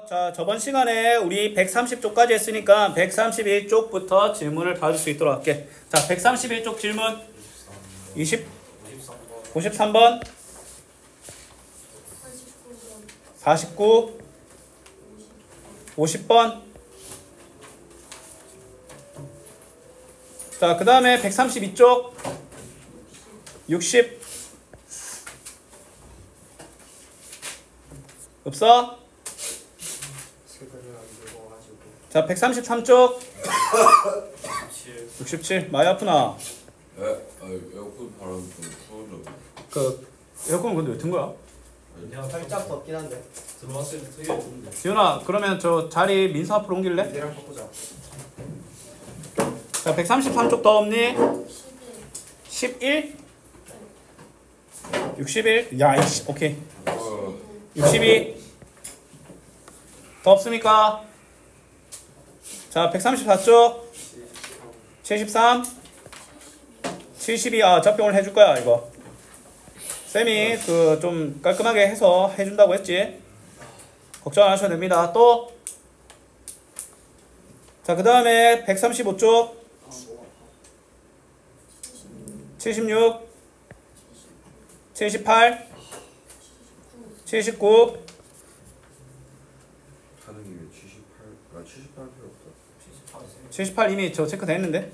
자, 저번 시간에 우리 130쪽까지 했으니까 131쪽부터 질문을 받을 수 있도록 할게. 자, 131쪽 질문 53번 49 50번. 자, 그 다음에 132쪽 60 없어? 자, 133쪽 67 많이 아프나? 에어컨 바람 좀 추워져. 그 에어컨 근데 왜 튼 거야? 그냥 살짝 덥긴 한데. 들어왔을 때 되게 좋은데. 지훈아, 그러면 저 자리 민서 앞으로 옮길래? 얘랑 바꾸자. 자, 133쪽 더 없니? 11 61 야, 이씨, 오케이. 62 더 없습니까? 자, 134쪽 73 72 아, 접경을 해줄 거야, 이거. 쌤이 그 좀 깔끔하게 해서 해준다고 했지. 걱정 안 하셔도 됩니다. 또. 자, 그 다음에 135쪽 76 78 79 하는 김에 78 필요 없다. 78 이미 저 체크 됐는데.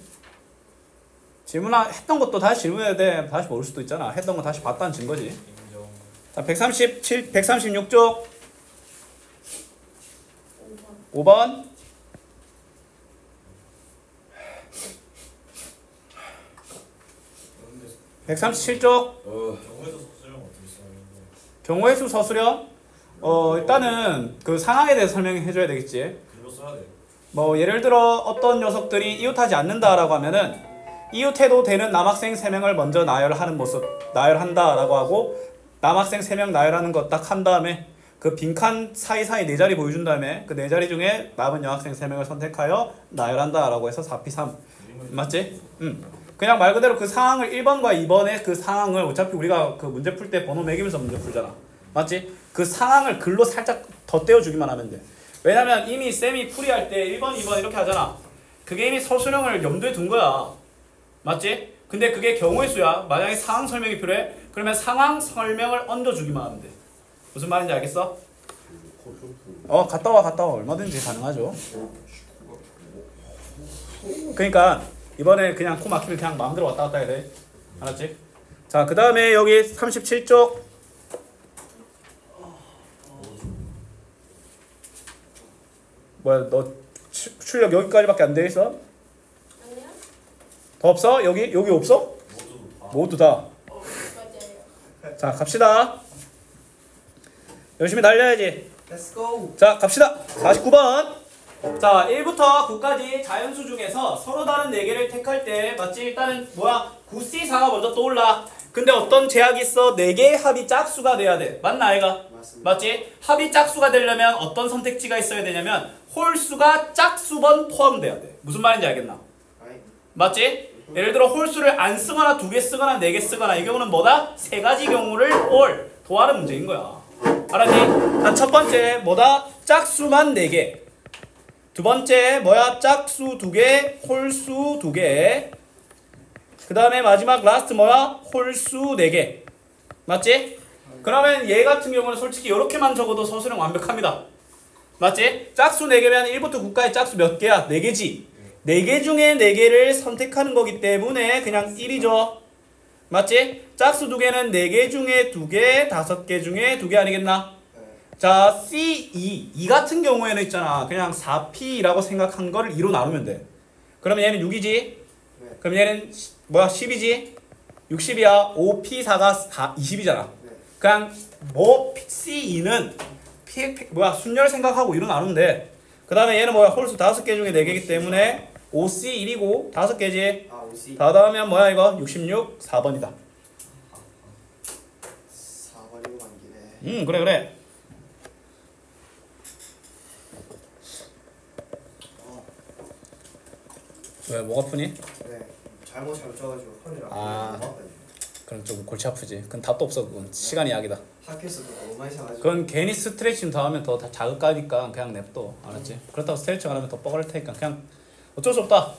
질문 했던 것도 다시 질문해야 돼. 다시 모를 수도 있잖아. 했던 거 다시 봤다는 증거지. 자, 136쪽 5번 137쪽 경우의 수 서술형. 일단은 그 상황에 대해서 설명해 줘야 되겠지. 뭐 예를 들어 어떤 녀석들이 이웃하지 않는다라고 하면은 이웃해도 되는 남학생 3명을 먼저 나열하는 모습, 나열한다라고 하고, 남학생 3명 나열하는 거 딱 한 다음에 그 빈칸 사이사이 4자리 보여준 다음에 그 4자리 중에 남은 여학생 3명을 선택하여 나열한다라고 해서 4P3 맞지? 그냥 말 그대로 그 상황을 1번과 2번의 그 상황을 어차피 우리가 그 문제 풀 때 번호 매기면서 문제 풀잖아. 맞지? 그 상황을 글로 살짝 덧대어주기만 하면 돼. 왜냐면 이미 쌤이 풀이할 때 1번, 2번 이렇게 하잖아. 그게 이미 서술형을 염두에 둔 거야. 맞지? 근데 그게 경우의 수야. 만약에 상황 설명이 필요해? 그러면 상황 설명을 얹어주기만 하면 돼. 무슨 말인지 알겠어? 갔다 와. 얼마든지 가능하죠. 그러니까 이번에 그냥 코 막히면 그냥 마음대로 왔다 갔다 해야 돼. 알았지? 자, 그 다음에 여기 37쪽 뭐야, 너 출력 여기까지밖에 안 돼 있어? 더 없어? 여기 없어? 모두 다. 자, 갑시다. 열심히 달려야지. Let's go. 자, 갑시다. 49번. 자, 1부터 9까지 자연수 중에서 서로 다른 4개를 택할 때 맞지? 일단은 뭐야? 9C4가 먼저 떠올라. 근데 어떤 제약이 있어? 4개의 합이 짝수가 돼야 돼. 맞나 아이가? 맞습니다. 맞지? 합이 짝수가 되려면 어떤 선택지가 있어야 되냐면 홀수가 짝수번 포함돼야 돼. 무슨 말인지 알겠나? 맞지? 예를 들어 홀수를 안 쓰거나 2개 쓰거나 4개 쓰거나 이 경우는 뭐다? 3가지 경우를 도하는 문제인 거야. 알았니? 자, 첫 번째 뭐다? 짝수만 4개. 두 번째 뭐야? 짝수 2개, 홀수 2개. 그 다음에 마지막 라스트 뭐야? 홀수 4개. 맞지? 그러면 얘 같은 경우는 솔직히 이렇게만 적어도 서술형 완벽합니다. 맞지? 짝수 4개면 1부터 9까지 짝수 몇 개야? 4개지. 4개 중에 4개를 선택하는 거기 때문에 그냥 1이죠. 맞지? 짝수 2개는 4개 중에 2개, 5개 중에 2개 아니겠나? 자, C2 같은 경우에는 있잖아. 그냥 4P라고 생각한 거를 2로 나누면 돼. 그러면 얘는 6이지? 그럼 얘는 뭐야? 10이지? 60이야. 5P4가 20이잖아. 그냥 뭐 C2는 순열 생각하고 2로 나누면 돼. 그 다음에 얘는 뭐야? 홀수 5개 중에 4개이기 때문에 5C1이고 5개지? 아, 5C. 다 더하면 뭐야 이거? 66, 4번이다. 4번이고 만기네. 그래. 왜, 목 아프니? 네. 잘못 쳐가지고 허리를 아. 아프거든요. 그럼 좀 골치 아프지. 그건 답도 없어. 그건 시간이 약이다. 학교에서도 너무 많이 사가지고. 그건 괜히 스트레칭 더 하면 더 자극가니까 그냥 냅둬. 알았지? 그렇다고 스트레칭 안 하면 더 뻐근할 테니까 그냥 어쩔 수 없다.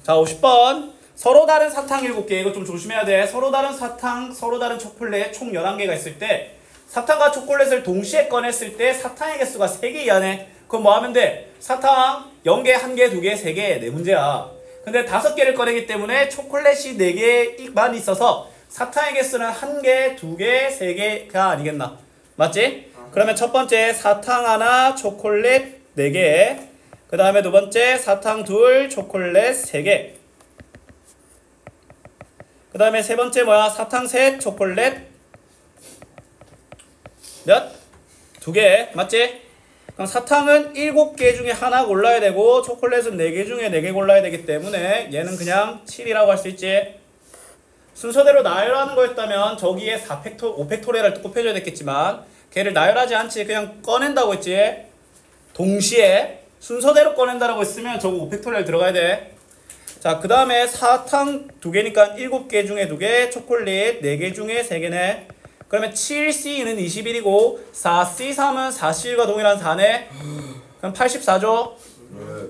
자 50번 서로 다른 사탕 7개. 이거 좀 조심해야 돼. 서로 다른 사탕, 서로 다른 초콜릿 총 11개가 있을 때 사탕과 초콜릿을 동시에 꺼냈을 때 사탕의 개수가 3개 이하네. 그럼 뭐 하면 돼? 사탕 0개, 1개, 2개, 3개 네 문제야. 근데 5개를 꺼내기 때문에 초콜릿이 4개만 있어서 사탕의 개수는 1개, 2개, 3개가 아니겠나? 맞지? 그러면 첫 번째 사탕 하나, 초콜릿 4개. 그 다음에 두 번째 사탕 둘, 초콜릿 3개. 그 다음에 세 번째 뭐야? 사탕 셋, 초콜릿 몇? 2개. 맞지? 그럼 사탕은 7개 중에 하나 골라야 되고 초콜릿은 4개 중에 4개 골라야 되기 때문에 얘는 그냥 7이라고 할 수 있지. 순서대로 나열하는 거였다면 저기에 5팩토리얼을 곱해줘야 됐겠지만 걔를 나열하지 않지. 그냥 꺼낸다고 했지. 동시에 순서대로 꺼낸다라고 했으면 저거 5팩토리얼 들어가야 돼. 자, 그 다음에 사탕 2개니까 7개 중에 2개, 초콜릿 4개 중에 3개네. 그러면 7C는 21이고 4C3은 4C과 동일한 4네. 그럼 84죠.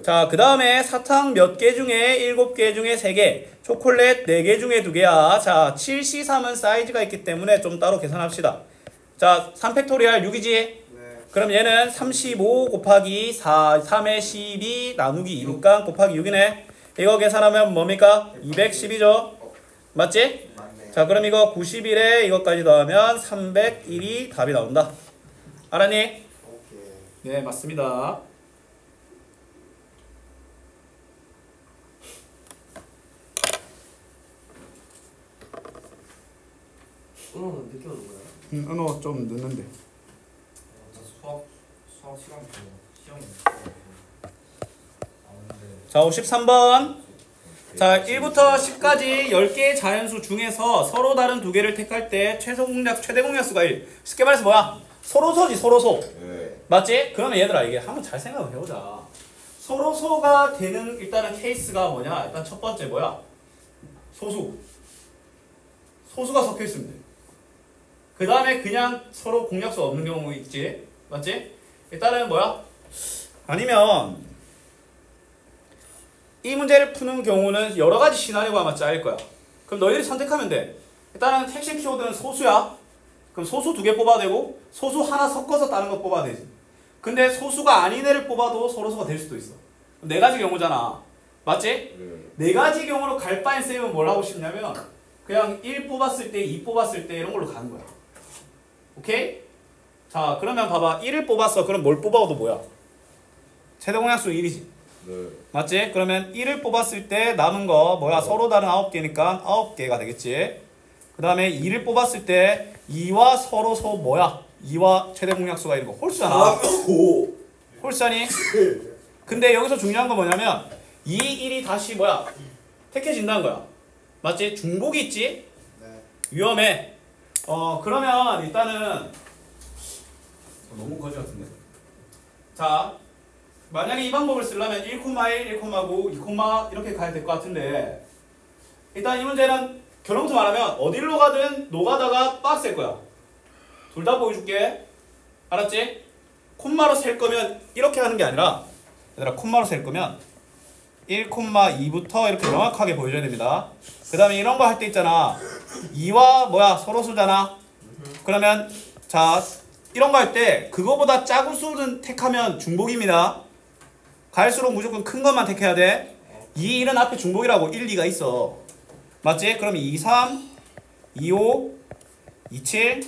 자, 그 다음에 사탕 몇 개 중에 7개 중에 3개, 초콜릿 4개 중에 2개야. 자, 7C3은 사이즈가 있기 때문에 좀 따로 계산합시다. 자, 3팩토리얼 6이지? 네. 그럼 얘는 35 곱하기 4, 3의 12 나누기 2니까 곱하기 6이네. 이거 계산하면 뭡니까? 212죠? 맞지? 맞네. 자, 그럼 이거 91에 이것까지 더하면 301이 답이 나온다. 알았니? 오케이. 네, 맞습니다. 은호는 늦게 오는 거야? 은호 좀 늦는데. 수학 시간 시험이 자, 53번. 자, 1부터 10까지 10개의 자연수 중에서 서로 다른 2개를 택할 때 최대 공약수가 1. 쉽게 말해서 뭐야? 서로소지, 서로소. 네. 맞지? 그러면 얘들아, 이게 한번 잘 생각을 해보자. 서로소가 되는 일단은 케이스가 뭐냐? 일단 첫 번째 뭐야? 소수. 소수가 섞여 있으면 돼. 그 다음에 그냥 서로 공약수 없는 경우 있지. 맞지? 일단은 뭐야? 아니면 이 문제를 푸는 경우는 여러 가지 시나리오가 아마 짜일 거야. 그럼 너희들이 선택하면 돼. 일단은 핵심 키워드는 소수야. 그럼 소수 2개 뽑아야 되고 소수 하나 섞어서 다른 거 뽑아야 되지. 근데 소수가 아닌 애를 뽑아도 서로소가 될 수도 있어. 4가지 경우잖아. 맞지? 네. 4가지 경우로 갈 바엔 쌤은 뭘 하고 싶냐면 그냥 1 뽑았을 때, 2 뽑았을 때 이런 걸로 가는 거야. 오케이? 자, 그러면 봐봐. 1을 뽑았어. 그럼 뭘 뽑아도 뭐야? 최대 공약수 1이지. 네. 맞지? 그러면 1을 뽑았을 때 남은 거 뭐야? 서로 다른 9개니까 9개가 되겠지. 그 다음에 2를 뽑았을 때 2와 서로소 뭐야? 2와 최대 공약수가 1이고 홀수잖아. 홀수니? 근데 여기서 중요한 건 뭐냐면 2, 1이 다시 뭐야? 택해진다는 거야. 맞지? 중복이 있지? 네. 위험해. 그러면 일단은 너무 거지 같은데. 자, 만약에 이 방법을 쓰려면 1,1, 1,9, 2, 이렇게 가야 될 것 같은데 일단 이 문제는 결론부터 말하면 어디로 가든 노가다가 빡셀 거야. 둘 다 보여줄게. 알았지? 콤마로 셀 거면 이렇게 하는 게 아니라 얘들아 콤마로 셀 거면 1,2부터 이렇게 명확하게 보여줘야 됩니다. 그 다음에 이런 거 할 때 있잖아. 2와 뭐야? 서로수잖아. 그러면 자 이런 거 할 때 그거보다 작은 수는 택하면 중복입니다. 갈수록 무조건 큰 것만 택해야 돼. 2, 1은 앞에 중복이라고 1, 2가 있어. 맞지? 그럼 2, 3, 2, 5, 2, 7,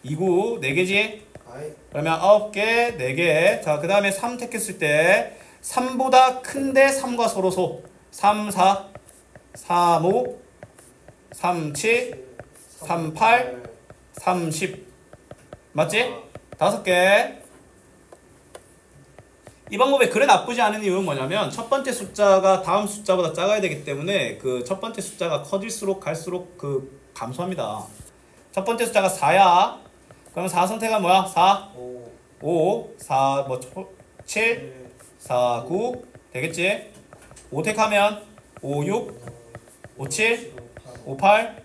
2, 9 4개지? 아이. 그러면 9개, 4개. 자, 그 다음에 3 택했을 때 3보다 큰데 3과 서로소 3, 4, 3, 5, 3, 7, 3, 8, 30 맞지? 5개. 이 방법이 그래 나쁘지 않은 이유는 뭐냐면 첫 번째 숫자가 다음 숫자보다 작아야 되기 때문에 그 첫 번째 숫자가 커질수록 갈수록 그 감소합니다. 첫 번째 숫자가 4야. 그럼 4 선택하면 뭐야? 4, 5, 4, 7, 4, 9 되겠지? 5 택하면 5, 6, 5, 7, 5, 8,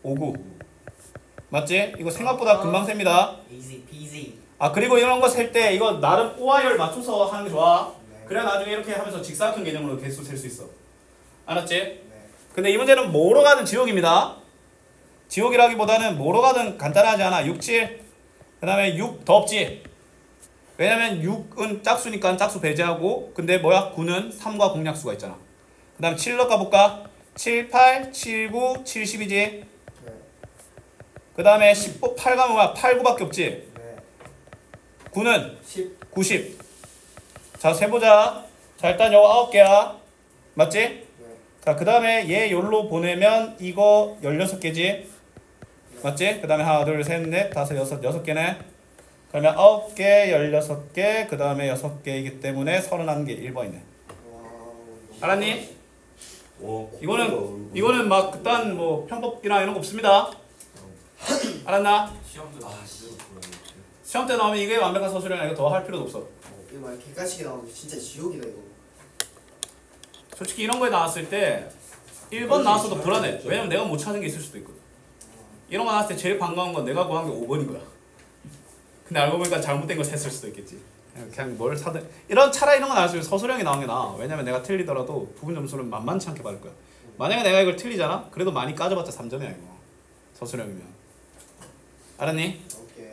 5, 9 맞지? 이거 생각보다 금방 셉니다. easy peasy. 아 그리고 이런 거 셀 때 이거 나름 오와열 맞춰서 하는 게 좋아. 네. 그래야 나중에 이렇게 하면서 직사각형 개념으로 개수 셀 수 있어. 알았지? 네. 근데 이 문제는 뭐로 가든 지옥입니다. 지옥이라기보다는 뭐로 가든 간단하지 않아. 6, 7. 그 다음에 6 더 없지. 왜냐면 6은 짝수니까 짝수 배제하고, 근데 뭐야? 9는 3과 공약수가 있잖아. 그 다음에 7 넣어볼까? 7, 8, 7, 9, 70이지. 네. 그 다음에 8가 뭐야? 8, 9밖에 없지. 네. 9는 10. 90. 자, 세보자. 자, 일단 요거 9개야. 맞지? 네. 자, 그 다음에 얘 요로 보내면 이거 16개지. 맞지? 그 다음에 하나, 둘, 셋, 넷, 다섯, 여섯, 6개네. 그러면 9개, 16개, 그 다음에 6개이기 때문에 31개, 1번이네. 와우. 알았니? 와, 이거는 막 그딴 뭐 편법이나 이런 거 없습니다. 알았나? 시험도 제대로 보여요. 시험 때 나오면 이게 완벽한 서술이나 이거 더 할 필요도 없어. 이거 만약 객관식이 나오면 진짜 지옥이다 이거. 솔직히 이런 거에 나왔을 때 1번 나왔어도 불안해. 왜냐면 내가 못 찾은 게 있을 수도 있거든. 이런 거 나왔을 때 제일 반가운 건 내가 구한 게 5번인 거야. 근데 알고 보니까 잘못된 걸 셌을 수도 있겠지. 그냥 뭘 사든 이런 차라리 이런 거 나왔으면 서술형이 나온 게 나아. 왜냐면 내가 틀리더라도 부분 점수는 만만치 않게 받을 거야. 만약에 내가 이걸 틀리잖아? 그래도 많이 까져봤자 3점이야 이거. 서술형이면. 알았니? 오케이.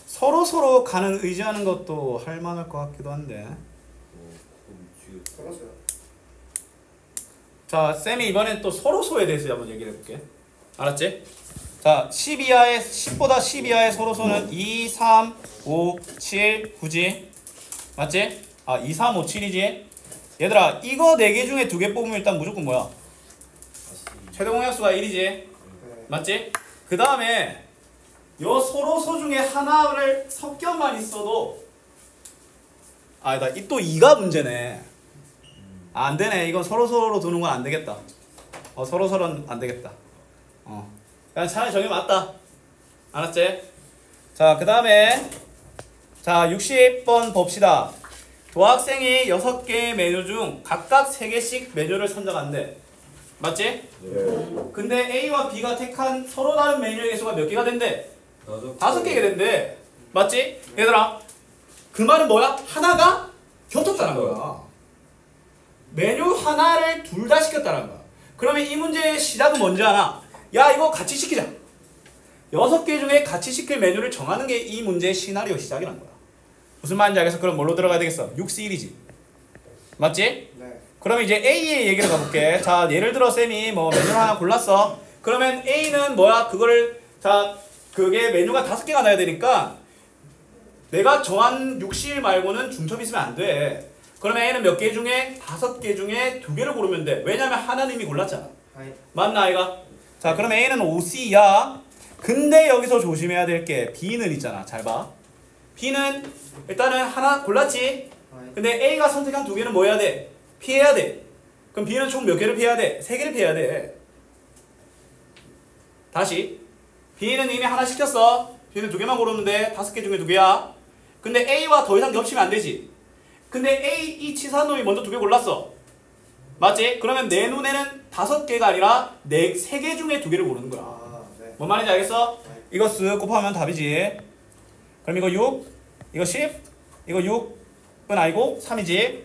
서로 가는 의지하는 것도 할 만할 것 같기도 한데. 떨었어요. 자, 쌤이 이번엔 또 서로소에 대해서 한번 얘기를 해볼게. 알았지? 자, 10 이하의 10보다 10 이하의 서로소는 2, 3, 5, 7, 9지. 맞지? 아, 2, 3, 5, 7이지. 얘들아, 이거 4개 중에 2개 뽑으면 일단 무조건 뭐야? 최대 공약수가 1이지. 네. 맞지? 그 다음에 요 서로소 중에 하나를 섞여만 있어도 아니다, 또 2가 문제네. 아, 안 되네. 이건 서로서로 두는 건 안 되겠다. 서로서로는 안 되겠다. 그냥 차라리 저게 맞다. 알았지? 자, 그 다음에 자, 60번 봅시다. 도학생이 6개의 메뉴 중 각각 3개씩 메뉴를 선정한대. 맞지? 네. 근데 A와 B가 택한 서로 다른 메뉴의 개수가 몇 개가 된대? 5개가 된대. 맞지? 얘들아, 그 말은 뭐야? 하나가 겹쳤다는 거야. 메뉴 하나를 둘 다 시켰다는 거야. 그러면 이 문제의 시작은 뭔지 아나? 야, 이거 같이 시키자. 6개 중에 같이 시킬 메뉴를 정하는 게 이 문제의 시나리오 시작이란 거야. 무슨 말인지 알겠어? 그럼 뭘로 들어가야 되겠어? 6C1이지. 맞지? 네. 그럼 이제 A의 얘기를 가볼게. 자, 예를 들어 쌤이 뭐 메뉴 하나 골랐어. 그러면 A는 뭐야? 그거를 자, 그게 메뉴가 5개가 나야 되니까 내가 정한 6C1 말고는 중첩이 있으면 안 돼. 그러면 A는 몇 개 중에 5개 중에 2개를 고르면 돼. 왜냐면 하나는 이미 골랐잖아. 하이. 맞나 아이가? 자, 그러면 A는 5C야. 근데 여기서 조심해야 될 게 B는 있잖아. 잘 봐. B는 일단은 하나 골랐지. 하이. 근데 A가 선택한 2개는 뭐 해야 돼? 피해야 돼. 그럼 B는 총 몇 개를 피해야 돼? 3개를 피해야 돼. 다시. B는 이미 하나 시켰어. B는 2개만 고르면 돼. 5개 중에 2개야. 근데 A와 더 이상 겹치면 안 되지. 근데 A, 이 치사한 놈이 먼저 2개 골랐어. 맞지? 그러면 내 눈에는 5개가 아니라 3개 중에 2개를 고르는 거야. 아, 네. 뭔 말인지 알겠어? 네. 이거 쓱 곱하면 답이지. 그럼 이거 6, 이거 10, 이거 6은 아니고 3이지.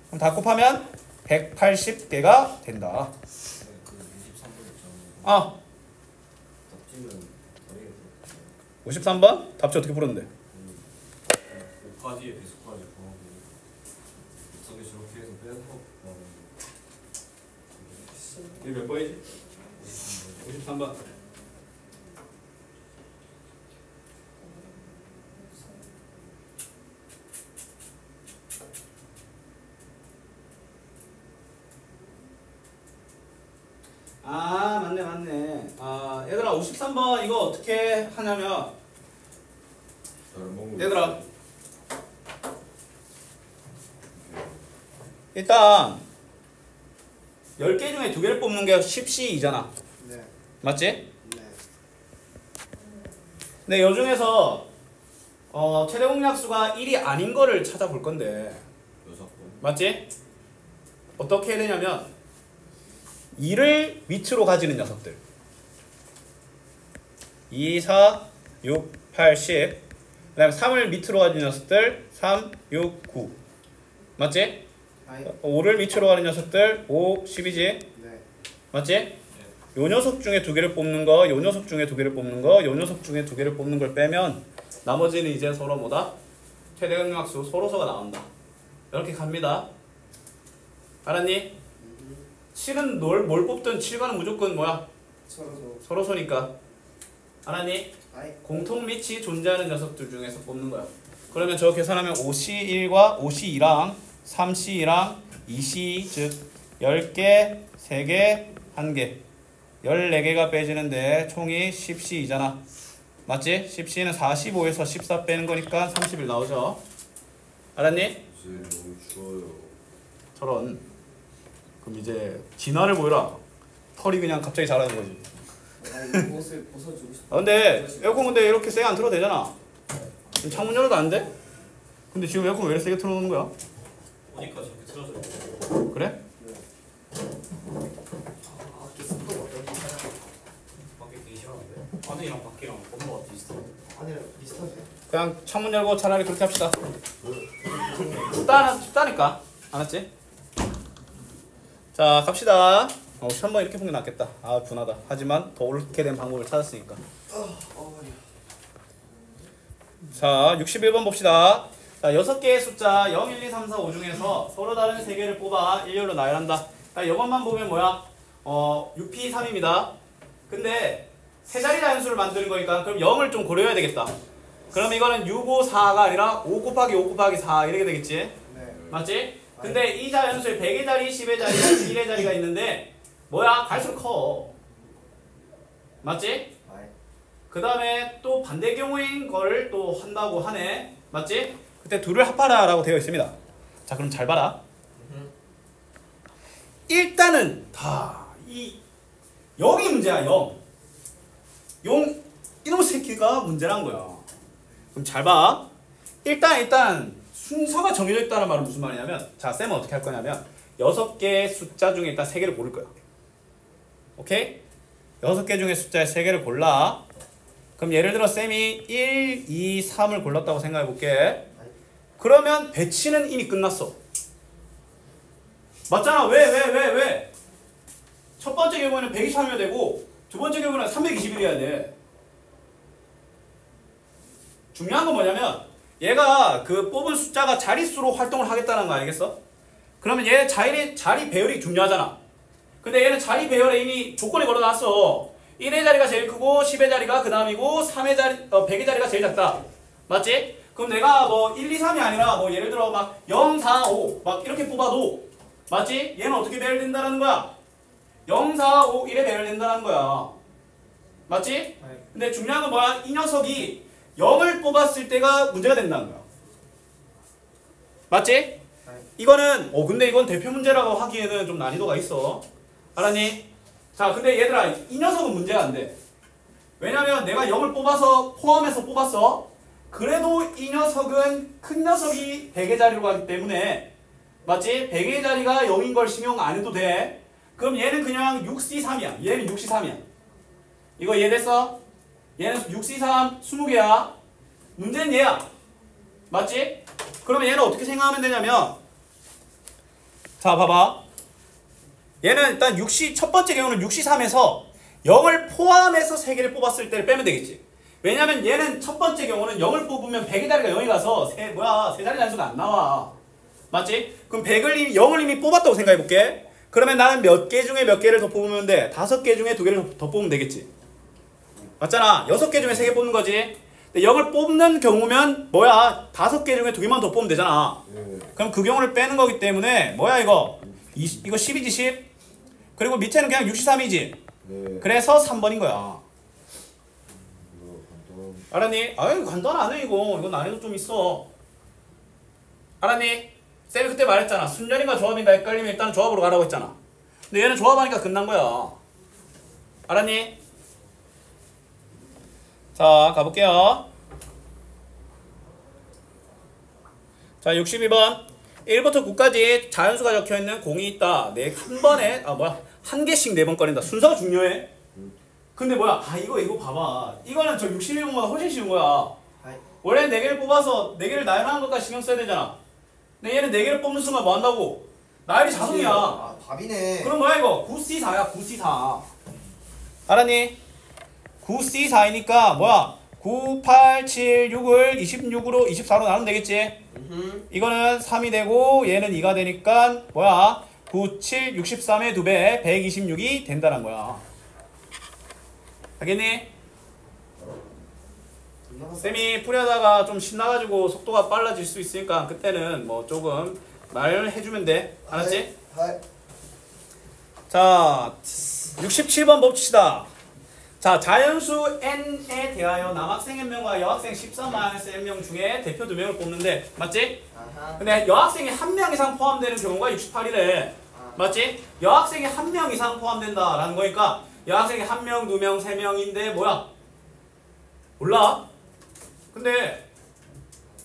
그럼 다 곱하면 180개가 된다. 그 23번 아, 답지는 어디에 53번? 답지 어떻게 풀었는데? 5까지에 배수까지 구하고 6석에 저렇게 해서 빼서 이게 몇 번이지? 53번. 아, 맞네. 아, 얘들아 53번 이거 어떻게 하냐면 얘들아 일단 10개 중에 2개를 뽑는 게 10C이잖아. 네. 맞지? 네. 근데 이 중에서 최대 공약수가 1이 아닌 거를 찾아볼 건데 6번 맞지? 어떻게 해야 되냐면 2를 밑으로 가지는 녀석들 2, 4, 6, 8, 10. 그 다음에 3을 밑으로 가진 녀석들 3, 6, 9. 맞지? 아이 5를 밑으로 가는 녀석들 5, 10이지? 네. 맞지? 요 녀석 중에 두 개를 뽑는 거, 요 녀석 중에 두 개를 뽑는 거, 요 녀석 중에 두 개를 뽑는 걸 빼면 나머지는 이제 서로 뭐다? 최대 극락수 서로서가 나온다. 이렇게 갑니다. 알았니? 7은 뭘 뽑든 7과는 무조건 뭐야? 서로서 서로서니까. 알았니? 아이 공통 밑이 존재하는 녀석들 중에서 뽑는 거야. 그러면 저 계산하면 5C1과 5C2랑 3C2랑 2C 즉 10개, 3개, 1개 14개가 빼지는데 총이 10C이잖아. 맞지? 10C는 45에서 14 빼는 거니까 31 나오죠. 알았니? 쌤 너무 추워요. 저런. 그럼 이제 진화를 보여라. 털이 그냥 갑자기 자라는 거지. 아이 옷을 벗어주고 싶어. 아, 근데 에어컨 근데 이렇게 세게 안 틀어도 되잖아. 지금 창문 열어도 안 돼? 근데 지금 에어컨 왜 이렇게 세게 틀어놓는 거야? 오니까 저렇게 틀어줘요. 그래? 밖에 습도가 어떻게 밖에 되게 싫어하는데? 안에랑 밖이랑 번호가 비슷해. 아니라 비슷하지. 그냥 창문 열고 차라리 그렇게 합시다. 춥다니까. 알았지? 자, 갑시다. 한번 이렇게 보는 게 낫겠다. 아, 분하다. 하지만 더 옳게 된 방법을 찾았으니까. 자, 61번 봅시다. 자, 6개의 숫자 0, 1, 2, 3, 4, 5 중에서 서로 다른 3개를 뽑아 일렬로 나열한다. 자, 이것만 보면 뭐야? 6P 3입니다. 근데 세 자리 자연수를 만드는 거니까 그럼 0을 좀 고려해야 되겠다. 그럼 이거는 6, 5, 4가 아니라 5 곱하기 5 곱하기 4 이렇게 되겠지? 네. 맞지? 근데 이 자연수에 100의 자리, 10의 자리, 1의 자리가 있는데 뭐야? 갈수록 커. 맞지? 아이 그 다음에 또 반대 경우인 거를 또 한다고 하네. 맞지? 그때 둘을 합하라 라고 되어 있습니다. 자, 그럼 잘 봐라. 일단은 이 0이 문제야. 0 이놈 새끼가 문제란 거야. 그럼 잘 봐. 일단 순서가 정해져 있다는 말은 무슨 말이냐면, 자, 쌤은 어떻게 할 거냐면 6개의 숫자 중에 일단 3개를 고를 거야. 오케이? 6개 중에 숫자에 3개를 골라. 그럼 예를 들어 쌤이 1, 2, 3을 골랐다고 생각해 볼게. 그러면 배치는 이미 끝났어. 맞잖아. 왜? 첫 번째 경우에는 123이면 되고 두 번째 경우는 321이어야 돼. 중요한 건 뭐냐면 얘가 그 뽑은 숫자가 자릿수로 활동을 하겠다는 거 아니겠어? 그러면 얘 자리 배열이 중요하잖아. 근데 얘는 자리 배열에 이미 조건이 걸어놨어. 1의 자리가 제일 크고 10의 자리가 그 다음이고 100의 자리가 제일 작다. 맞지? 그럼 내가 뭐 1, 2, 3이 아니라 뭐 예를 들어 막 0, 4, 5 막 이렇게 뽑아도 맞지? 얘는 어떻게 배열된다는 거야? 0, 4, 5, 1에 배열된다는 거야. 맞지? 근데 중요한 건 뭐야? 이 녀석이 0을 뽑았을 때가 문제가 된다는 거야. 맞지? 이거는 근데 이건 대표 문제라고 하기에는 좀 난이도가 있어. 알았니? 자, 근데 얘들아 이 녀석은 문제가 안 돼. 왜냐면 내가 0을 포함해서 뽑았어. 그래도 이 녀석은 큰 녀석이 100의 자리로 가기 때문에 맞지? 100의 자리가 0인 걸 신경 안 해도 돼. 그럼 얘는 그냥 6C3이야. 얘는 6C3이야. 이거 이해됐어? 얘는 6C3 20개야. 문제는 얘야. 맞지? 그러면 얘는 어떻게 생각하면 되냐면 자, 봐봐. 얘는 일단 첫 번째 경우는 6C3에서 0을 포함해서 3개를 뽑았을 때를 빼면 되겠지. 왜냐면 얘는 첫 번째 경우는 0을 뽑으면 100의 자리가 0이 가서 세 자리 단수가 안 나와. 맞지? 그럼 0을 이미 뽑았다고 생각해 볼게. 그러면 나는 몇 개 중에 몇 개를 더 뽑으면 돼? 5개 중에 2개를 더 뽑으면 되겠지. 맞잖아. 6개 중에 3개 뽑는 거지. 근데 0을 뽑는 경우면 뭐야? 5개 중에 2개만 더 뽑으면 되잖아. 그럼 그 경우를 빼는 거기 때문에 뭐야 이거? 이거 10이지 10? 그리고 밑에는 그냥 63이지. 네. 그래서 3번인 거야. 이거 간단. 알았니? 아유, 간단하네 이거. 이거 난이도 좀 있어. 알았니? 쌤이 그때 말했잖아. 순전인가 조합인가 헷갈리면 일단 조합으로 가라고 했잖아. 근데 얘는 조합하니까 끝난 거야. 알았니? 자, 가볼게요. 자, 62번. 1부터 9까지 자연수가 적혀있는 공이 있다. 한 번에 한 개씩 4번 꺼낸다. 순서가 중요해. 근데 뭐야? 아 이거 봐봐. 이거는 저 61번보다 훨씬 쉬운 거야. 아이. 원래 4개를 뽑아서 4개를 나열하는 것까지 신경 써야 되잖아. 근데 얘는 4개를 뽑는 순간 뭐 한다고? 나열이 자동이야. 아 답이네. 그럼 뭐야 이거? 9C4야 9C4. 알았니? 9C4이니까 뭐야? 9, 8, 7, 6을 26으로 24로 나누면 되겠지? 이거는 3이 되고 얘는 2가 되니까 뭐야? 9, 7, 63의 2배 126이 된다는 거야. 알겠니? 쌤이 풀이하다가 좀 신나가지고 속도가 빨라질 수 있으니까 그때는 뭐 조금 말을 해주면 돼. 알았지? 하이. 자, 67번 봅시다. 자, 자연수 n에 대하여 남학생 1명과 여학생 13-n명 중에 대표 2명을 뽑는데 맞지? 아하. 근데 여학생이 1명 이상 포함되는 경우가 68이래. 맞지? 여학생이 1명 이상 포함된다라는 거니까 여학생이 1명, 2명, 3명인데 뭐야? 몰라? 근데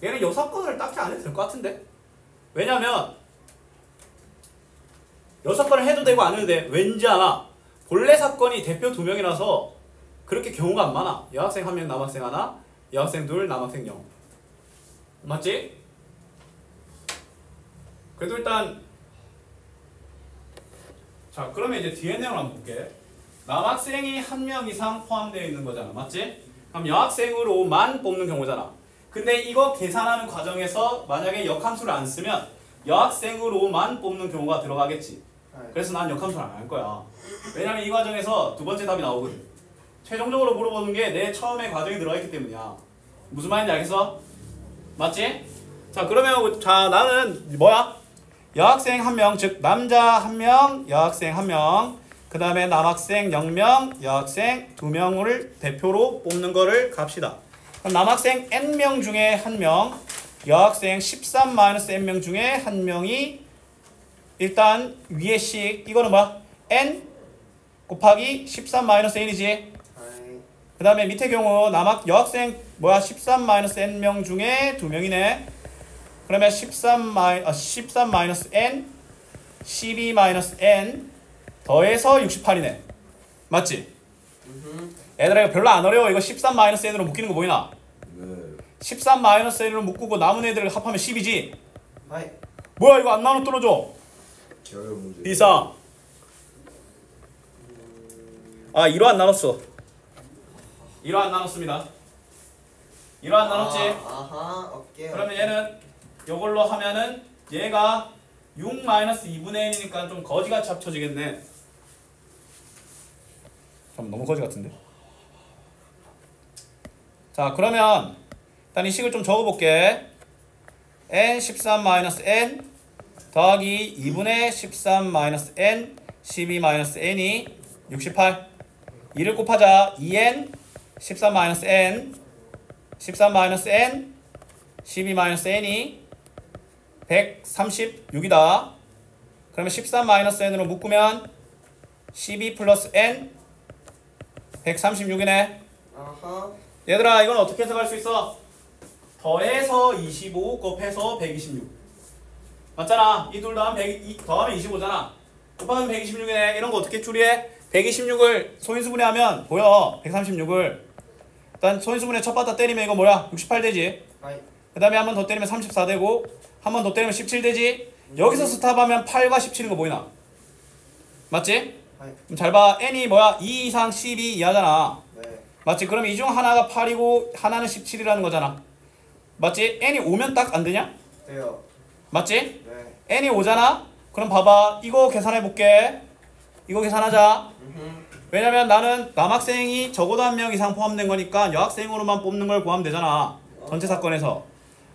얘는 요 사건을 딱히 안 해도 될 것 같은데? 왜냐면 요 사건을 해도 되고 안 해도 돼. 왠지 아나? 본래 사건이 대표 2명이라서 그렇게 경우가 안 많아. 여학생 1명, 남학생 하나, 여학생 2, 남학생 0. 맞지? 그래도 일단 자 그러면 이제 뒤에 내용을 한번 볼게. 남학생이 1명 이상 포함되어 있는 거잖아. 맞지? 그럼 여학생으로만 뽑는 경우잖아. 근데 이거 계산하는 과정에서 만약에 역함수를 안 쓰면 여학생으로만 뽑는 경우가 들어가겠지. 그래서 난 역함수를 안 할 거야. 왜냐면 이 과정에서 두 번째 답이 나오거든. 최종적으로 물어보는 게 내 처음에 과정이 들어가 있기 때문이야. 무슨 말인지 알겠어? 맞지? 자 그러면 자 나는 뭐야? 여학생 1명, 즉 남자 1명, 여학생 1명, 그 다음에 남학생 0명, 여학생 2명을 대표로 뽑는 거를 갑시다. 그럼 남학생 n명 중에 1명, 여학생 13-n명 중에 1명이 일단 위에 식 이거는 뭐야? n 곱하기 13-n이지. 그 다음에 밑에 경우 여학생 뭐야? 13-n명 중에 2명이네. 그러면 13-n, 12-n 더해서 68이네. 맞지? 얘들아 이거 별로 안 어려워. 이거 13-n으로 묶이는 거 보이나? 네. 13-n으로 묶고 남은 애들을 합하면 10이지? 하이. 뭐야 이거 안 나눠 떨어져? 어려운 문제. 비상. 아 1호 안 나눴어. 1호 안 나눴습니다. 1호 안 나눴지? 아하. 오케이. 그러면 얘는 요걸로 하면은 얘가 6-2분의 n이니까 좀 거지같이 합쳐지겠네. 좀 너무 거지 같은데. 자 그러면 일단 이 식을 좀 적어볼게. n 13-n 더하기 2분의 13-n 12-n이 68. 2를 곱하자. 2n 13-n 13-n 12-n이 136이다. 그러면 13-n으로 묶으면 12 플러스 n 136이네. 아하. 얘들아 이건 어떻게 해석할 수 있어? 더해서 25 곱해서 126 맞잖아. 이 둘 더하면 25잖아. 곱하면 126이네. 이런 거 어떻게 추리해? 126을 소인수분해하면 보여. 136을 일단 소인수분해 첫 바닥 때리면 이거 뭐야? 68 되지. 그 다음에 한 번 더 때리면 34 되고 한 번 더 때리면 17 되지. 여기서 스탑하면 8과 17인 거 보이나? 맞지? 그럼 잘 봐. n이 뭐야? 2 이상 12 이하잖아. 네. 맞지? 그럼 이 중 하나가 8이고 하나는 17이라는 거잖아. 맞지? n이 5면 딱 안 되냐? 돼요. 맞지? 네. n이 5잖아? 그럼 봐봐. 이거 계산해 볼게. 이거 계산하자. 왜냐면 나는 남학생이 적어도 1명 이상 포함된 거니까 여학생으로만 뽑는 걸 구하면 되잖아. 전체 사건에서.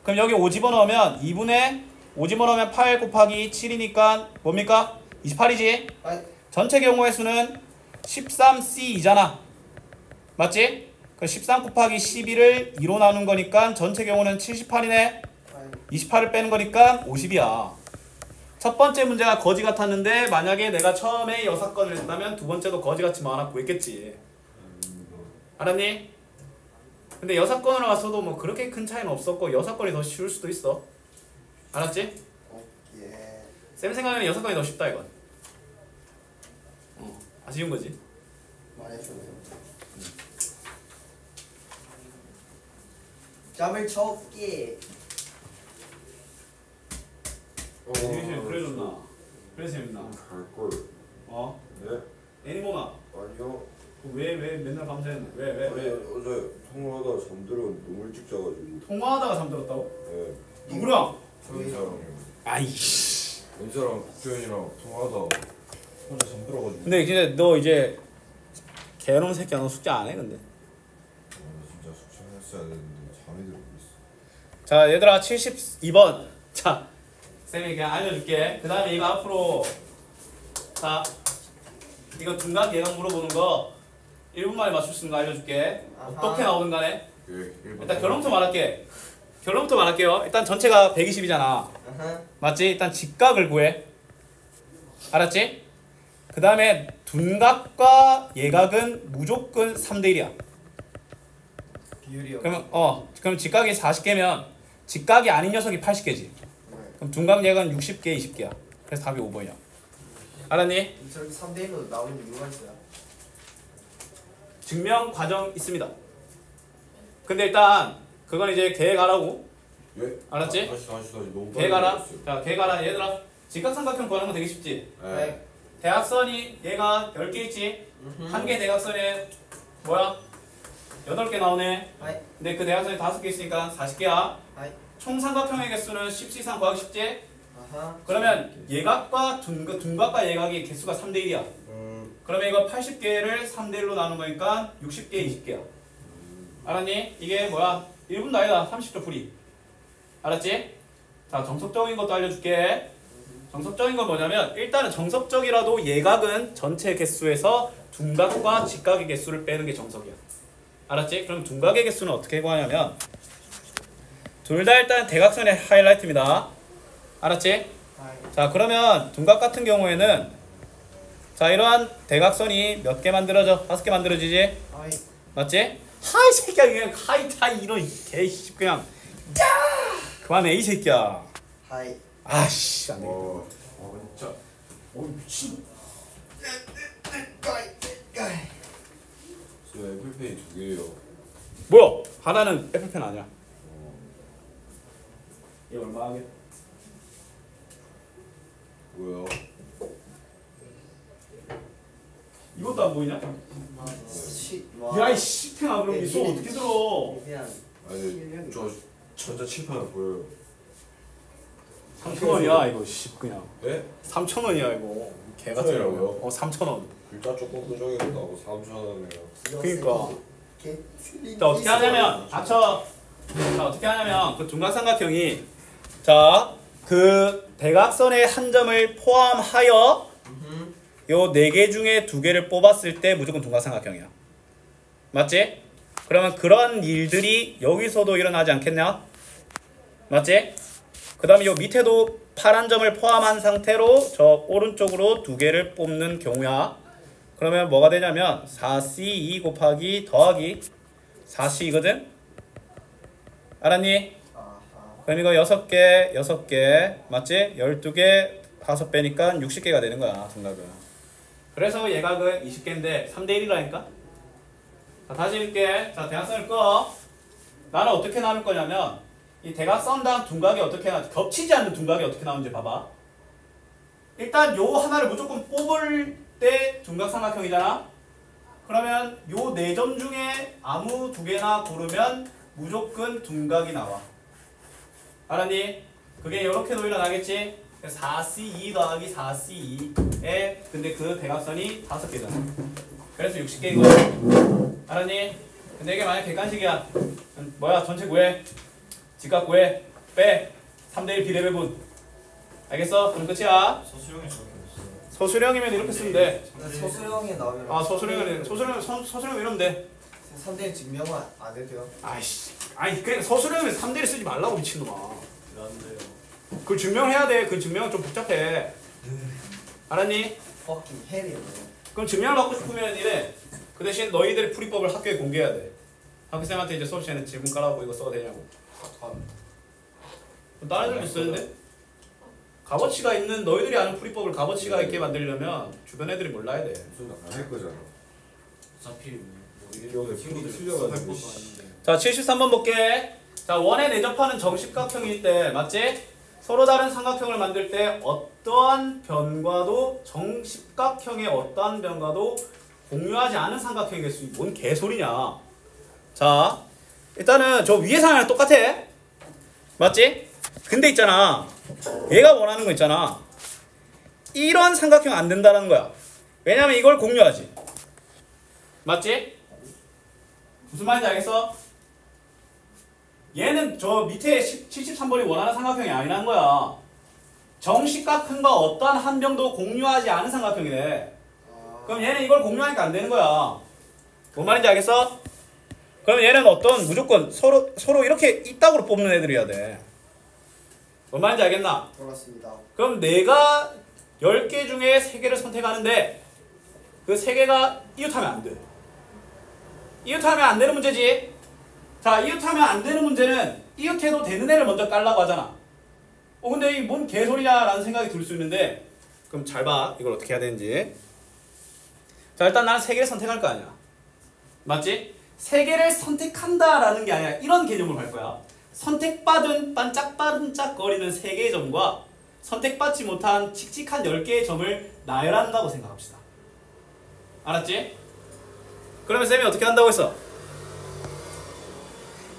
그럼 여기 5 집어넣으면 2분의 5 집어넣으면 8 곱하기 7이니까 뭡니까? 28이지? 하이. 전체 경우의 수는 13C2잖아. 맞지? 그 13 곱하기 12를 2로 나눈 거니까 전체 경우는 78이네. 하이. 28을 빼는 거니까 50이야. 첫 번째 문제가 거지 같았는데 만약에 내가 처음에 여사건을 했다면 두 번째도 거지같이 많아 구했겠지. 알았니? 근데 여사건으로 가서도 뭐 그렇게 큰 차이는 없었고 여사건이 더 쉬울 수도 있어. 알았지? 오케이. 쌤 생각에는 여사건이 더 쉽다 이건. 아쉬운 거지. 말해줘요. 짬을 쳤게. 그래 줬나? 그래 재밌나? 갈걸. 어? 네? 애니모나 아니요. 왜 맨날 밤새는 왜? 아니 어제 통화하다 잠들어 너무 일찍 자가지고. 통화하다가 잠들었다고? 네. 누구랑? 은사랑 아이씨. 은사랑 국조연이랑 통화하다 혼자 잠들어가지고. 근데 진짜 너 이제 개놈 새끼야 너 숙제 안 해 근데? 진짜 숙제했어야 되는데 잠이 들고 있어. 자 얘들아 72번 자 쌤이 그냥 알려줄게. 그 다음에 이거 앞으로 자 이거 둔각 예각 물어보는 거 1분 만에 맞출 수 있는 거 알려줄게. 아하. 어떻게 나오든 간에 예, 일단 결론부터 말할게. 결론부터 말할게요. 일단 전체가 120이잖아. 아하. 맞지? 일단 직각을 구해. 알았지? 그 다음에 둔각과 예각은 무조건 3대1이야. 비율이요. 그럼 직각이 40개면 직각이 아닌 녀석이 80개지. 그럼 둔각 예각은 60개, 20개야. 그래서 답이 5번이야. 알았니? 저렇게 3대 1로 나오는 이유가 있어요. 증명 과정 있습니다. 근데 일단 그건 이제 계획하라고. 예? 알았지? 다시 너무 빨리 계획하라. 알았어요. 자, 계획하라. 얘들아 직각삼각형 구하는 거 되게 쉽지? 네. 대각선이 얘가 10개 있지? 한 개 대각선에 뭐야? 8개 나오네. 하이. 근데 그 대각선이 5개 있으니까 40개야. 하이. 총 삼각형의 개수는 10 이상 구하기 쉽지? 아하. 그러면 예각과 둔각과 예각이 개수가 3대 1이야. 그러면 이거 80개를 3대 1로 나눈 거니까 60개, 20개야. 알았니? 이게 뭐야? 1분도 아니다. 30초 풀이. 알았지? 자, 정석적인 것도 알려줄게. 정석적인 건 뭐냐면 일단은 정석적이라도 예각은 전체 개수에서 둔각과 직각의 개수를 빼는 게 정석이야. 알았지? 그럼 둔각의 개수는 어떻게 구하냐면 둘 다 일단 대각선의 하이라이트입니다. 알았지? 하이. 자, 그러면 둔각 같은 경우에는 자, 이러한 대각선이 몇 개 만들어져? 5개 만들어지지? 하이. 맞지? 하이 새끼야 그냥 하이 이런 개씨 그냥 야 그만해 이 새끼야. 하이. 아씨 안 되겠다. 진짜. 미친. 저 애플페이 2개예요. 뭐야? 하나는 애플펜 아니야. 얘 얼마 하게? 뭐야? 이것도 안 보이냐? 와. 야이 씨탱아 그럼 이거 어떻게 들어? 그냥 아니 저 전자 칠판 보여요. 3,000원이야 이거 씨 그냥. 네? 3,000원이야 이거. 개 같은 천원이라고요? 3,000원. 글자 조금 끄적이겠다고 3,000원이에요. 그러니까. 개. 자 어떻게 하냐면 닥쳐. 자 어떻게 하냐면 그 둔각삼각형이 자 그 대각선의 한 점을 포함하여 요 4개 중에 2개를 뽑았을 때 무조건 둔각삼각형이야. 맞지? 그러면 그런 일들이 여기서도 일어나지 않겠냐? 맞지? 그 다음에 요 밑에도 파란 점을 포함한 상태로 저 오른쪽으로 2개를 뽑는 경우야. 그러면 뭐가 되냐면 4C2 곱하기 더하기 4C거든? 알았니? 그럼 이거 6개 맞지? 12개 5배니까 60개가 되는 거야 둔각은. 그래서 예각은 20개인데 3대 1이라니까? 자 다시 읽게. 자 대각선을 꺼. 나는 어떻게 나눌 거냐면 이 대각선당 둔각이 어떻게 겹치지 않는 둔각이 어떻게 나오는지 봐봐. 일단 요 하나를 무조건 뽑을 때 둔각삼각형이잖아. 그러면 요 4점 중에 아무 2개나 고르면 무조건 둔각이 나와. 알았니? 그게 이렇게도 일어나겠지? 4C2 더하기 4C2에 근데 그 대각선이 5개잖아. 그래서 60개인 거야. 알았니? 근데 이게 만약 객관식이야. 뭐야? 전체 구해. 직각 구해. 빼. 3대1 비례배분. 알겠어? 그럼 끝이야. 서수령이 저렇게 됐어요. 서술형이면 이렇게 쓰면 돼. 서술형에 나오면. 아 서술형 이러면 돼. 3대 1 증명은 안 해도 돼요. 아이씨. 아니 그냥 서술형이면 3대1 쓰지 말라고 미친놈아. 안 돼요. 그걸 증명해야 돼. 그 증명은 좀 복잡해. 알았니? fucking hell이요. 그럼 증명을 받고 싶으면 이래. 그 대신 너희들의 풀이법을 학교에 공개해야 돼. 학교쌤한테 이제 수업 시간에 질문 깔아보고 이거 써도 되냐고. 다른 애들도 쓰는데? 값어치가 있는 너희들이 아는 풀이법을 값어치가 있게 만들려면 주변 애들이 몰라야 돼. 무슨 안할 거잖아. 어차피 기억에 풀이 틀려가지고. 자 73번 볼게. 자 원에 내접하는 정식각형일 때 맞지? 서로 다른 삼각형을 만들 때 어떠한 변과도 정식각형의 어떠한 변과도 공유하지 않은 삼각형이 될 수 있는 뭔 개소리냐. 자 일단은 저 위에 상황이랑 똑같아. 맞지? 근데 있잖아 얘가 원하는 거 있잖아 이런 삼각형 안 된다는 거야. 왜냐면 이걸 공유하지. 맞지? 무슨 말인지 알겠어? 얘는 저 밑에 73번이 원하는 삼각형이 아니라는 거야. 정식각형과 어떠한 한 병도 공유하지 않은 삼각형이래. 그럼 얘는 이걸 공유하니까 안 되는 거야. 뭔 말인지 알겠어? 그럼 얘는 어떤 무조건 서로 이렇게 이따구로 뽑는 애들이어야 돼. 뭔 말인지 알겠나? 그렇습니다. 그럼 내가 10개 중에 3개를 선택하는데 그 3개가 이웃하면 안 돼. 이웃하면 안 되는 문제지. 자, 이웃하면 안 되는 문제는 이웃해도 되는 애를 먼저 깔라고 하잖아. 근데 이 뭔 개소리냐라는 생각이 들 수 있는데 그럼 잘 봐. 이걸 어떻게 해야 되는지. 자, 일단 나는 3개를 선택할 거 아니야. 맞지? 3개를 선택한다라는 게 아니라 이런 개념으로 갈 거야. 선택받은 반짝반짝거리는 3개의 점과 선택받지 못한 칙칙한 10개의 점을 나열한다고 생각합시다. 알았지? 그러면 쌤이 어떻게 한다고 했어?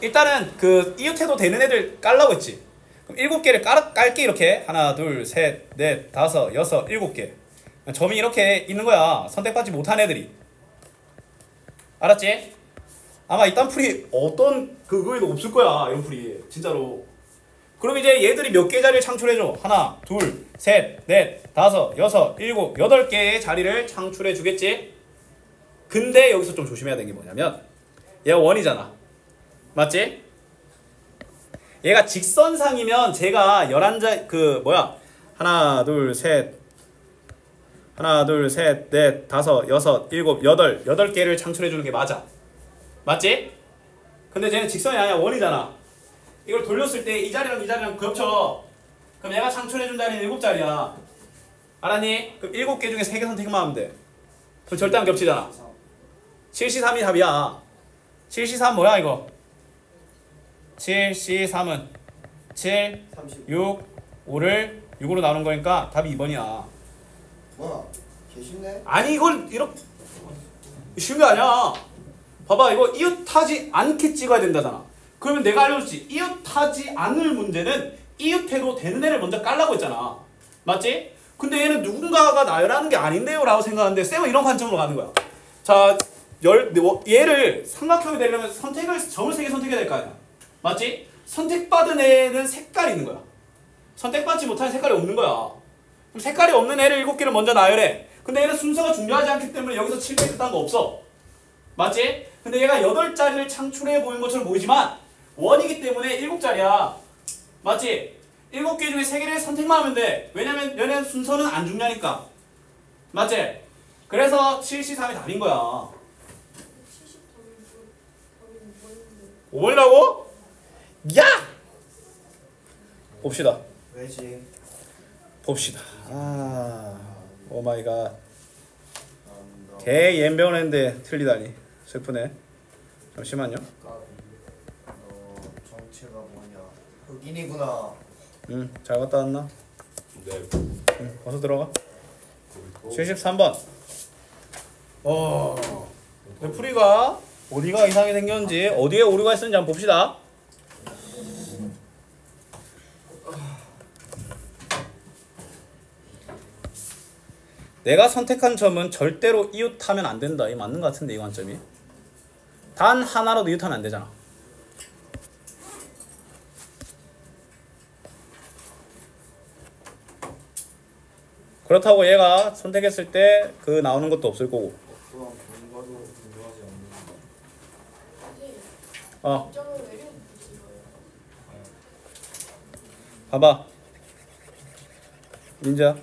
일단은 그 이웃해도 되는 애들 깔라고 했지. 그럼 7개를 깔게 이렇게. 하나, 둘, 셋, 넷, 다섯, 여섯, 7개. 점이 이렇게 있는 거야. 선택받지 못한 애들이. 알았지? 아마 이딴 풀이 어떤 그거에도 없을 거야. 이런 풀이. 진짜로. 그럼 이제 얘들이 몇 개 자리를 창출해줘? 하나, 둘, 셋, 넷, 다섯, 여섯, 7, 8개의 자리를 창출해 주겠지? 근데 여기서 좀 조심해야 되는 게 뭐냐면 얘가 원이잖아. 맞지? 얘가 직선상이면 제가 11자 하나, 둘, 셋, 넷, 다섯, 여섯, 7, 8개를 창출해 주는 게 맞아. 맞지? 근데 쟤는 직선이 아니야. 원이잖아. 이걸 돌렸을 때 이 자리랑 이 자리랑 겹쳐. 그럼 얘가 창출해준 자리는 7자리야. 알았니? 그럼 7개 중에 3개 선택만 하면 돼. 그럼 절대 안 겹치잖아. 7C3이 답이야. 7C3 뭐야 이거? 7C3은 7, 6, 5를 6으로 나눈 거니까 답이 2번이야. 뭐야? 개쉽네? 아니 이걸 이렇게 쉬운 게 아니야. 봐봐 이거 이웃하지 않게 찍어야 된다잖아. 그러면 내가 알려줬지. 이웃하지 않을 문제는 이웃해도 되는 애를 먼저 깔라고 했잖아. 맞지? 근데 얘는 누군가가 나열하는 게 아닌데요 라고 생각하는데 쌤은 이런 관점으로 가는 거야. 자, 얘를 삼각형이 되려면 점을 3개 선택해야 될 거 아니야. 맞지? 선택받은 애는 색깔이 있는 거야. 선택받지 못한 색깔이 없는 거야. 그럼 색깔이 없는 애를 7개를 먼저 나열해. 근데 얘는 순서가 중요하지 않기 때문에 여기서 700 그딴 거 없어. 맞지? 근데 얘가 8자리를 창출해 보이는 것처럼 보이지만 원이기 때문에 7자리야. 맞지? 7개 중에 3개를 선택만 하면 돼. 왜냐면 얘는 순서는 안 중요하니까. 맞지? 그래서 7C3이 답인 거야. 5번이라고? 야! 봅시다. 왜지? 봅시다. 오마이갓. 개 옌병했는데 틀리다니. 슬프네. 잠시만요. 너 정체가 뭐냐? 흑인이구나. 잘 갔다 왔나? 네. 어서 들어가. 73번. 풀이가 어디가 이상하게 생겼는지 어디에 오류가 있었는지 한번 봅시다. 내가 선택한 점은 절대로 이웃하면 안 된다. 이 맞는 것 같은데 이 관점이. 단 하나라도 이웃하면 안 되잖아. 그렇다고 얘가 선택했을 때 그 나오는 것도 없을 거고. 또한 본과도 공유하지 않는. 어. 봐봐. 민지야.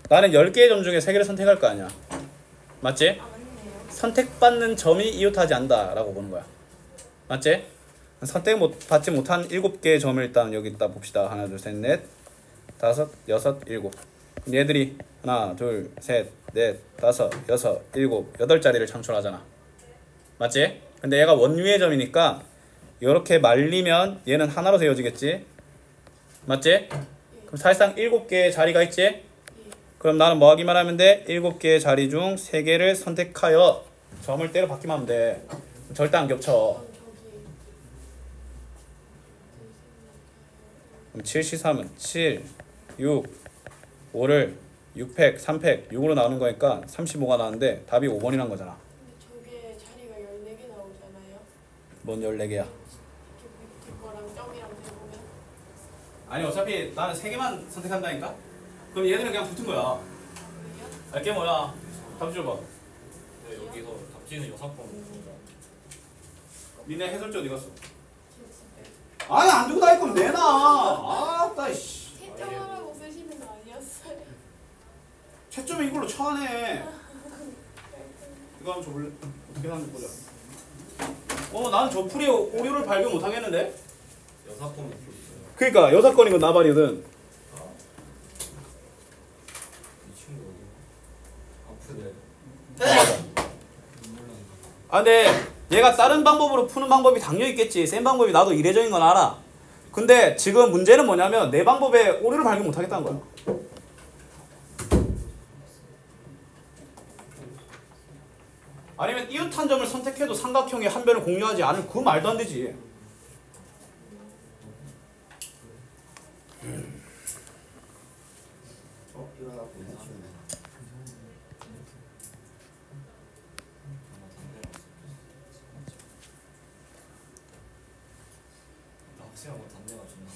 나는 10개의 점 중에 3개를 선택할 거 아니야. 맞지? 선택받는 점이 이웃하지 않는다라고 보는 거야. 맞지? 선택받지 못한 7개의 점을 일단 여기 있다 봅시다. 하나, 둘, 셋, 넷, 다섯, 여섯, 7. 얘들이 하나, 둘, 셋, 넷, 다섯, 여섯, 7, 8자리를 창출하잖아. 맞지? 근데 얘가 원위의 점이니까 이렇게 말리면 얘는 하나로 세워지겠지? 맞지? 그럼 사실상 7개의 자리가 있지? 그럼 나는 뭐 하기만 하면 돼? 7개의 자리 중 3개를 선택하여 점을 때려 받기만 하면 돼. 절대 안 겹쳐. 그럼 7C3은 7, 6, 5를 6팩, 3팩, 6으로 나오는 거니까 35가 나오는데 답이 5번이란 거잖아. 근데 저게 자리가 14개 나오잖아요. 뭔 14개야? 밑에 거랑 점이랑 대보면 아니 어차피 나는 3개만 선택한다니까? 그럼 얘들은 그냥 붙은 거야. 그래요? 알게 뭐야? 답 줘봐. 근데 여기서 답지는 여사건. 니네 해설지 어디 갔어? 아니 안 두고 다닐 거면 내놔. 아따 씨. 채점하라고 쓰시는 거 아니었어요? 채점에 이걸로 쳐하네. 이거 한번 줘볼래? 어떻게 하는지 보자. 나는 저 풀이 오류를 발견 못 하겠는데? 여사건 있어요. 그러니까 여사건이고 나발이거든. 이 친구 어디? 아프네. 아 근데 얘가 다른 방법으로 푸는 방법이 당연히 있겠지. 센 방법이 나도 이례적인 건 알아. 근데 지금 문제는 뭐냐면 내 방법에 오류를 발견 못 하겠다는 거야. 아니면 이웃한 점을 선택해도 삼각형의 한 변을 공유하지 않을 그 말도 안 되지. 일어나고 있으시네. 학생하고 단대가 존나.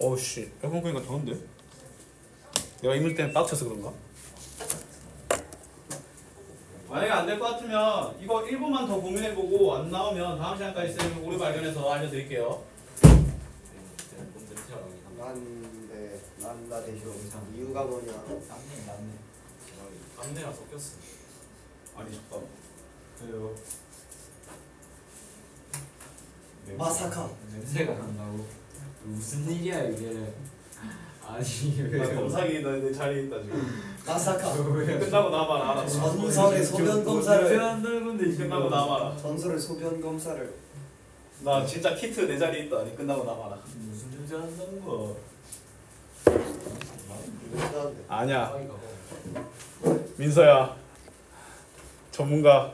어우씨 에어컨 끄니까 더운데? 내가 이물 때문에 빡쳐서 그런가? 만약에 안 될 것 같으면 이거 1분만 더 고민해보고 안 나오면 다음 시간까지 쌤이 오류 발견해서 알려드릴게요. 뭔 냄새가 나긴 한데. 난다 대쇼. 이유가 뭐냐? 땀내. 땀내랑 섞였어. 아니 잠깐. 왜요? 마사카. 냄새가 난다고? 무슨 일이야 이게? 아니 나 검사기 내 자리에 있다 지금. 마사카. 끝나고 나와봐라. 알았어. 전설의 소변 검사를. 한다는 건데 끝나고 나와봐라. 전설의 소변 검사를. 나 진짜 키트 내 자리에 있다. 니 끝나고 나와봐라. 무슨 냄새 난다는 거? 아니야. 민서야. 전문가.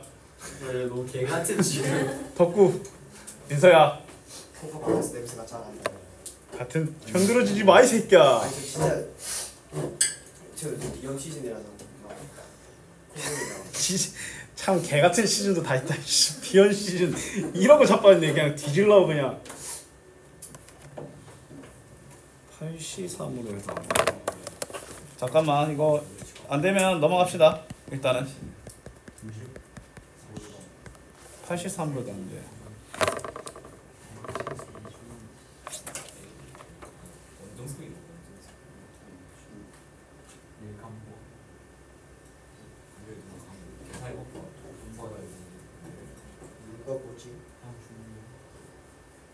왜 너 개 같은 지금? 덕구. 민서야. 콩팥에서 냄새가 잘 안 나요. 같은 편들어지지 마 이 새끼야. 아니 저 진짜 저 비염 시즌이라서 막 콧물이 참 개같은 시즌도 다 있다. 비연 시즌 이런 거 자빠졌네. 그냥 뒤질라고 그냥. 8C3으로 해서 잠깐만 이거 안되면 넘어갑시다. 일단은 8C3으로 되는데 원정숙이 일감보 개사이 먹고 공부하다 누가 보지?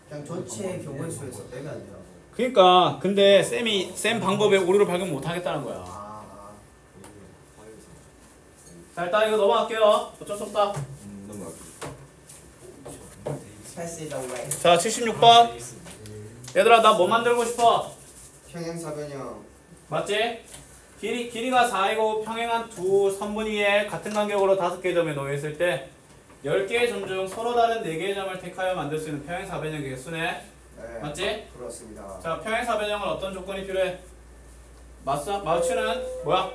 그냥 전체 경우의 수에서 빼면 안 돼요. 그러니까 근데 쌤 방법에 오류를 발견 못 하겠다는 거야. 자 일단 이거 넘어갈게요. 어쩔 수 없다. 넘어갈게. 자 76번 얘들아 나 뭐 만들고 싶어? 평행사변형. 맞지? 길이가 4이고 평행한 두 선분위에 같은 간격으로 5개의 점에 놓여있을 때 10개의 점 중 서로 다른 4개의 점을 택하여 만들 수 있는 평행사변형 개수네. 네, 맞지? 그렇습니다. 자 평행사변형은 어떤 조건이 필요해? 마추는 뭐야?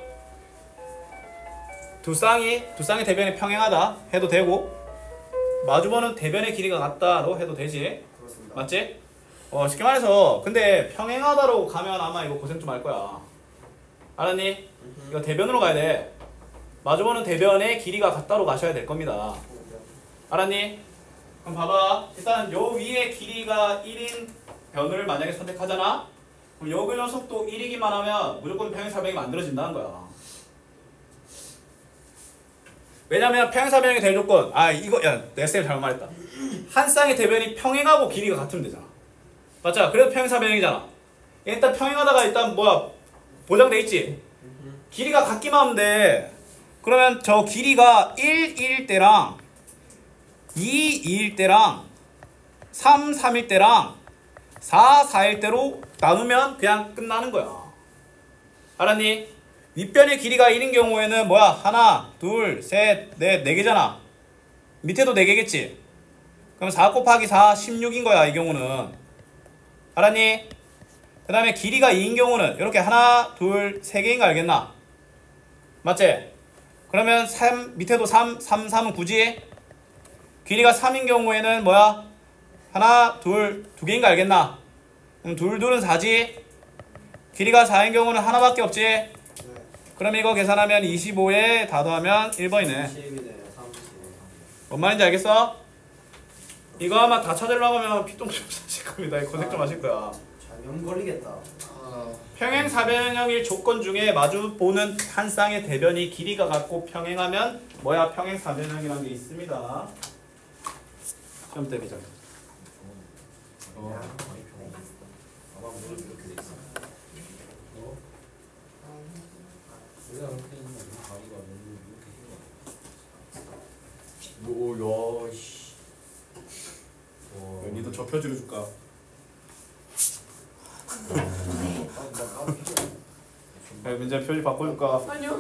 두 쌍이 대변이 평행하다 해도 되고 마주보는 대변의 길이가 같다로 해도 되지. 그렇습니다. 맞지? 쉽게 말해서 근데 평행하다로 가면 아마 이거 고생 좀 할 거야. 알았니? 이거 대변으로 가야 돼. 마주보는 대변의 길이가 같다로 가셔야 될 겁니다. 알았니? 그럼 봐봐. 일단 요 위에 길이가 1인 변을 만약에 선택하잖아? 그럼 요 녀석도 1이기만 하면 무조건 평행사변이 만들어진다는 거야. 왜냐면 평행사변형이 될 조건 이거 내 쌤이 잘못 말했다. 한 쌍의 대변이 평행하고 길이가 같으면 되잖아. 맞잖아. 그래도 평행사변형이잖아. 일단 평행하다가 일단 뭐야 보장돼 있지. 길이가 같기만 하면 돼. 그러면 저 길이가 1일 때랑 2, 2일 때랑 3, 3일 때랑 4, 4일 때로 나누면 그냥 끝나는 거야. 알았니? 윗변의 길이가 1인 경우에는 뭐야? 하나, 둘, 셋, 넷, 4개잖아. 밑에도 4개겠지? 그럼 4 곱하기 4, 16인 거야, 이 경우는. 알았니? 그 다음에 길이가 2인 경우는 이렇게 하나, 둘, 3개인 거 알겠나? 맞지? 그러면 3, 밑에도 3, 3, 3은 9지? 길이가 3인 경우에는 뭐야? 하나, 둘, 2개인 거 알겠나? 그럼 둘, 둘은 4지? 길이가 4인 경우는 하나밖에 없지? 네. 그럼 이거 계산하면 25에 다 더하면 1번이네. 10이네. 30. 뭔 말인지 알겠어? 이거 아마 다 찾으려고 하면 피똥좀 사실 겁니다. 고생 좀 하실 거야. 잘면 걸리겠다. 평행사변형일 조건 중에 마주보는 한 쌍의 대변이 길이가 같고 평행하면 뭐야? 평행사변형이라는 게 있습니다. 시험 때 보자. 아마 뭐 이렇게 돼 있어. 왜 이렇게 있는 거야? 다리가 너무 이렇게 있는 거야. 뭐야, 씨. 니도 접혀주려 줄까? 민재 표지 바꿔줄까? 아니요.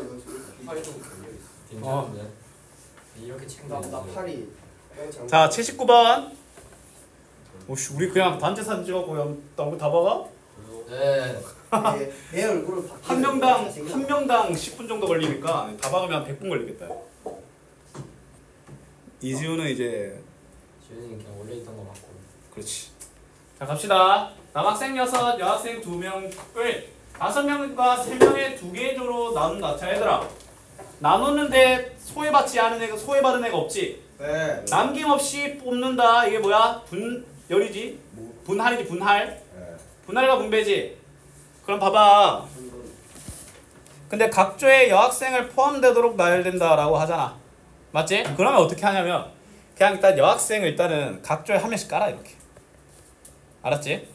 팔이 좀 걸려 있어. 괜찮은데? 이렇게 챙겨. 나 팔이. 자, 79번. 오씨, 우리 그냥 단체 사진 찍었고 그냥 너무 다 박아? 네. 내 얼굴을 한 명당 10분 정도 걸리니까 다 박으면 100분 걸리겠다. 이지우는 이제 지훈이는 그냥 원래 있던 거 맞고. 그렇지. 자, 갑시다. 남학생 6, 여학생 2명을 5명과 3명의 2개의 조로 나눈다. 자, 얘들아. 나눴는데 소외받지 않은 애가 소외받은 애가 없지? 네. 남김없이 뽑는다. 이게 뭐야? 분열이지? 분할이지, 분할. 분할과 분배지. 그럼 봐봐. 근데 각조의 여학생을 포함되도록 나열된다라고 하잖아. 맞지? 그러면 어떻게 하냐면 그냥 일단 여학생을 일단은 각조에 한 명씩 깔아 이렇게. 알았지?